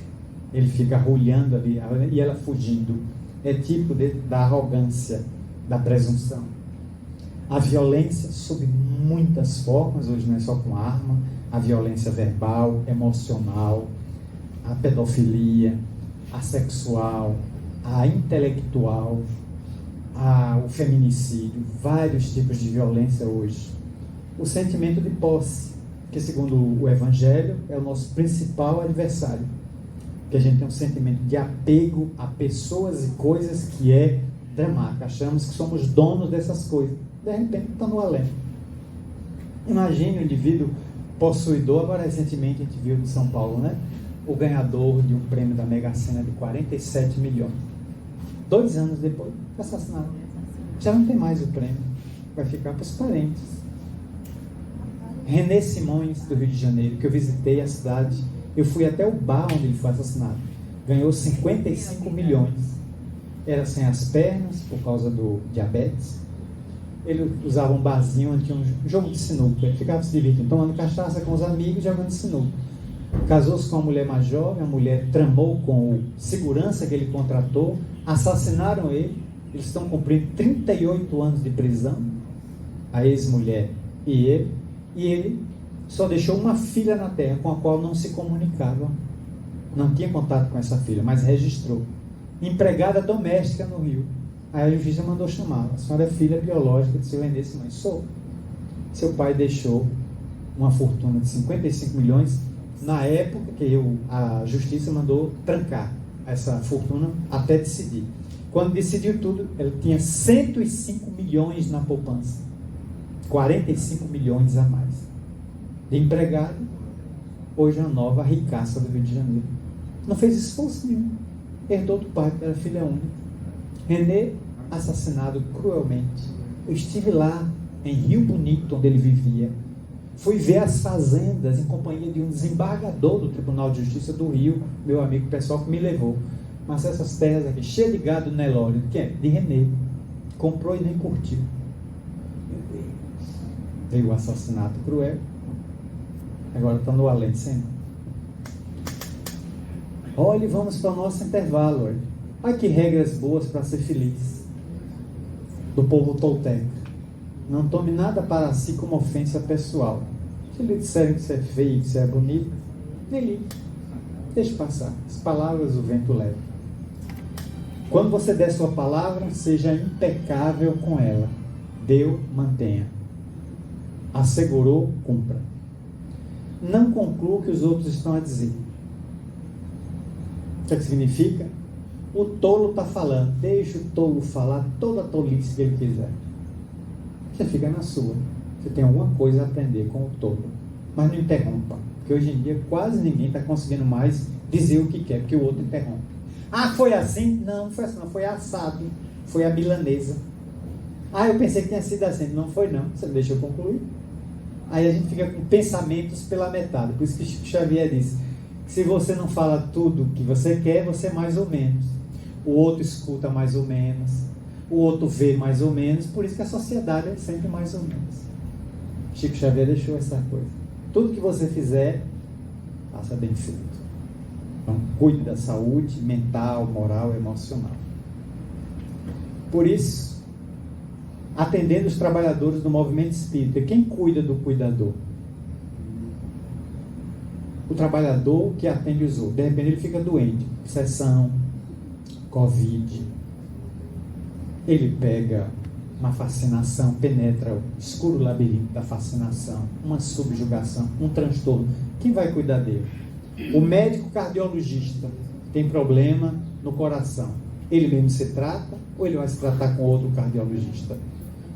Ele fica arrulhando ali, e ela fugindo. É tipo da arrogância, da presunção. A violência sob muitas formas, hoje não é só com arma, a violência verbal, emocional, a pedofilia, a sexual, a intelectual, o feminicídio, vários tipos de violência hoje. O sentimento de posse, que segundo o Evangelho é o nosso principal adversário, que a gente tem um sentimento de apego a pessoas e coisas que é dramático, achamos que somos donos dessas coisas, de repente está no além. Imagine o indivíduo possuidor. Agora recentemente a gente viu de São Paulo, né? O ganhador de um prêmio da Mega Sena de 47 milhões, 2 anos depois, assassinado. Já não tem mais o prêmio, vai ficar para os parentes. René Simões, do Rio de Janeiro, que eu visitei a cidade, eu fui até o bar onde ele foi assassinado, ganhou 55 milhões, era sem as pernas por causa do diabetes. Ele usava um barzinho onde tinha um jogo de sinuca, ele ficava se divertindo, tomando cachaça com os amigos, jogando sinuca. Casou-se com uma mulher mais jovem, a mulher tramou com o segurança que ele contratou, assassinaram ele, eles estão cumprindo 38 anos de prisão, a ex-mulher e ele só deixou uma filha na terra com a qual não se comunicava, não tinha contato com essa filha, mas registrou. Empregada doméstica no Rio. Aí a justiça mandou chamar. A senhora é filha biológica de seu René Simões. Sou. Seu pai deixou uma fortuna de 55 milhões na época que a justiça mandou trancar essa fortuna até decidir. Quando decidiu tudo, ela tinha 105 milhões na poupança. 45 milhões a mais. De empregado, hoje é uma nova ricaça do Rio de Janeiro. Não fez esforço nenhum. Herdou do pai, que era filha única. René, assassinado cruelmente. Eu estive lá, em Rio Bonito, onde ele vivia. Fui ver as fazendas em companhia de um desembargador do Tribunal de Justiça do Rio, meu amigo pessoal que me levou. Mas essas terras aqui, cheias de gado Nelore, que é? De René. Comprou e nem curtiu. Veio o assassinato cruel. Agora está no além sempre. Olha, vamos para o nosso intervalo. Olha. Olha que regras boas para ser feliz. Do povo tolteca. Não tome nada para si como ofensa pessoal. Se lhe disserem que você é feio, que você é bonito, nem ligue. Deixe passar. As palavras o vento leva. Quando você der sua palavra, seja impecável com ela. Deu, mantenha. Assegurou, cumpra. Não conclua o que os outros estão a dizer. O que significa? O tolo está falando. Deixa o tolo falar toda a tolice que ele quiser. Você fica na sua. Você tem alguma coisa a aprender com o tolo. Mas não interrompa. Porque hoje em dia quase ninguém está conseguindo mais dizer o que quer, porque o outro interrompe. Ah, foi assim? Não, não foi assim, não. Foi assado. Foi a milanesa. Ah, eu pensei que tinha sido assim. Não foi não. Você deixa eu concluir. Aí a gente fica com pensamentos pela metade. Por isso que Chico Xavier disse: se você não fala tudo que você quer, você é mais ou menos. O outro escuta mais ou menos. O outro vê mais ou menos. Por isso que a sociedade é sempre mais ou menos. Chico Xavier deixou essa coisa. Tudo que você fizer, faça bem feito. Então, cuide da saúde mental, moral, emocional. Por isso, atendendo os trabalhadores do movimento espírita, quem cuida do cuidador? O trabalhador que atende os outros. De repente ele fica doente, obsessão, Covid. Ele pega uma fascinação, penetra o escuro labirinto da fascinação, uma subjugação, um transtorno. Quem vai cuidar dele? O médico cardiologista tem problema no coração. Ele mesmo se trata ou ele vai se tratar com outro cardiologista?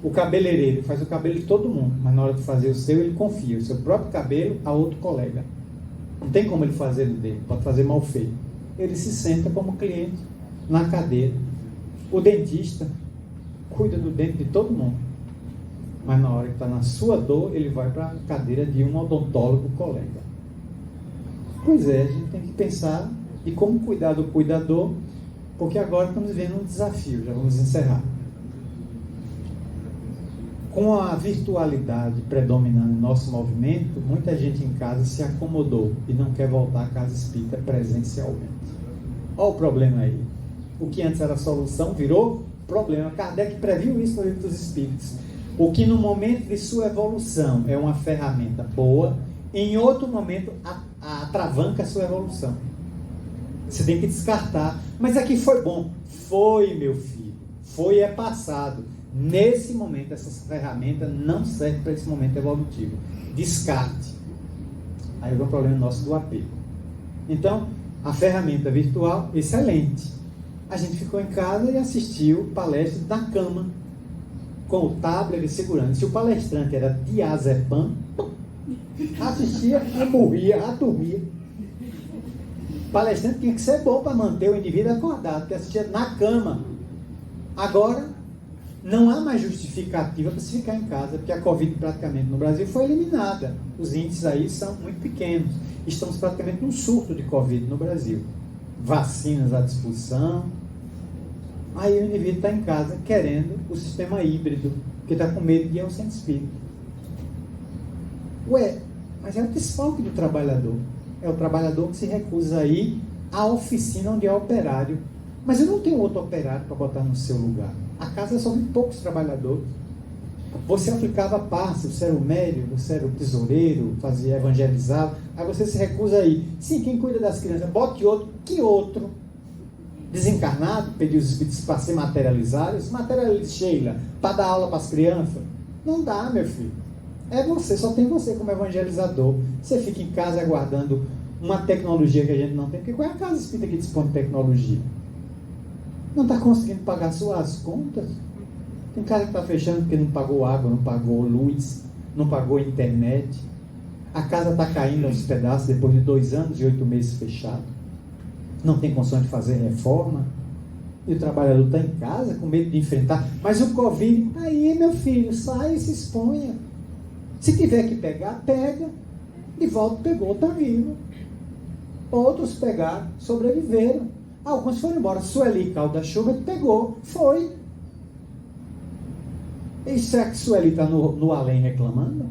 O cabeleireiro faz o cabelo de todo mundo, mas na hora de fazer o seu, ele confia o seu próprio cabelo a outro colega. Não tem como ele fazer do dele, pode fazer mal feito. Ele se senta como cliente na cadeira. O dentista cuida do dente de todo mundo. Mas na hora que está na sua dor, ele vai para a cadeira de um odontólogo colega. Pois é, a gente tem que pensar de como cuidar do cuidador, porque agora estamos vivendo um desafio, já vamos encerrar. Com a virtualidade predominando no nosso movimento, muita gente em casa se acomodou e não quer voltar à casa espírita presencialmente. Olha o problema aí. O que antes era solução virou problema. Kardec previu isso no Livro dos Espíritos. O que no momento de sua evolução é uma ferramenta boa, em outro momento atravanca a sua evolução. Você tem que descartar. Mas aqui foi bom. Foi, meu filho. Foi é passado. Nesse momento, essa ferramenta não serve para esse momento evolutivo. Descarte. Aí vem o problema nosso do apego. Então, a ferramenta virtual, excelente. A gente ficou em casa e assistiu palestra da cama, com o tablet segurando. Se o palestrante era diazepam, assistia e morria, dormia. O palestrante tinha que ser bom para manter o indivíduo acordado, porque assistia na cama. Agora, não há mais justificativa para se ficar em casa, porque a Covid praticamente no Brasil foi eliminada. Os índices aí são muito pequenos. Estamos praticamente num surto de Covid no Brasil. Vacinas à disposição. Aí o indivíduo está em casa querendo o sistema híbrido, porque está com medo de ir ao centro espírita. Ué, mas é o desfalque do trabalhador. É o trabalhador que se recusa a ir à oficina onde é operário. Mas eu não tenho outro operário para botar no seu lugar. A casa é só de poucos trabalhadores. Você aplicava passe, você era o médico, você era o tesoureiro, fazia evangelizar. Aí você se recusa a ir. Sim, quem cuida das crianças? Bote outro. Que outro? Desencarnado, pediu os espíritos para se materializarem. Se materialize, Sheila, para dar aula para as crianças. Não dá, meu filho. É você, só tem você como evangelizador. Você fica em casa aguardando uma tecnologia que a gente não tem. Porque qual é a casa espírita que dispõe de tecnologia? Não está conseguindo pagar suas contas? Tem cara que está fechando porque não pagou água, não pagou luz, não pagou internet. A casa está caindo aos pedaços depois de 2 anos e 8 meses fechado. Não tem condição de fazer reforma. E o trabalhador está em casa com medo de enfrentar. Mas o Covid, aí meu filho, sai e se exponha. Se tiver que pegar, pega. De volta pegou, está vivo. Outros pegaram, sobreviveram. Alguns foram embora. Sueli Calda-Chuva pegou, foi. E será que Sueli está no além reclamando?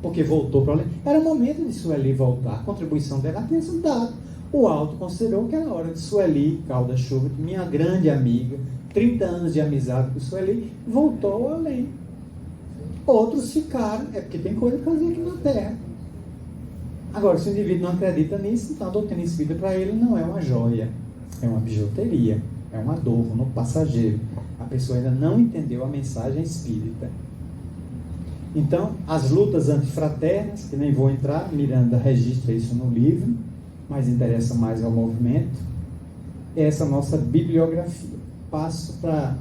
Porque voltou para o além. Era o momento de Sueli voltar. A contribuição dela tinha sido dada. O alto considerou que era hora de Sueli Calda-Chuva, minha grande amiga, 30 anos de amizade com Sueli, voltou ao além. Outros ficaram, é porque tem coisa para fazer aqui na Terra. Agora, se o indivíduo não acredita nisso, então a doutrina espírita para ele não é uma joia, é uma bijuteria, é um adorno passageiro. A pessoa ainda não entendeu a mensagem espírita. Então, as lutas antifraternas, que nem vou entrar, Miranda registra isso no livro, mas interessa mais ao movimento, é essa nossa bibliografia. Passo para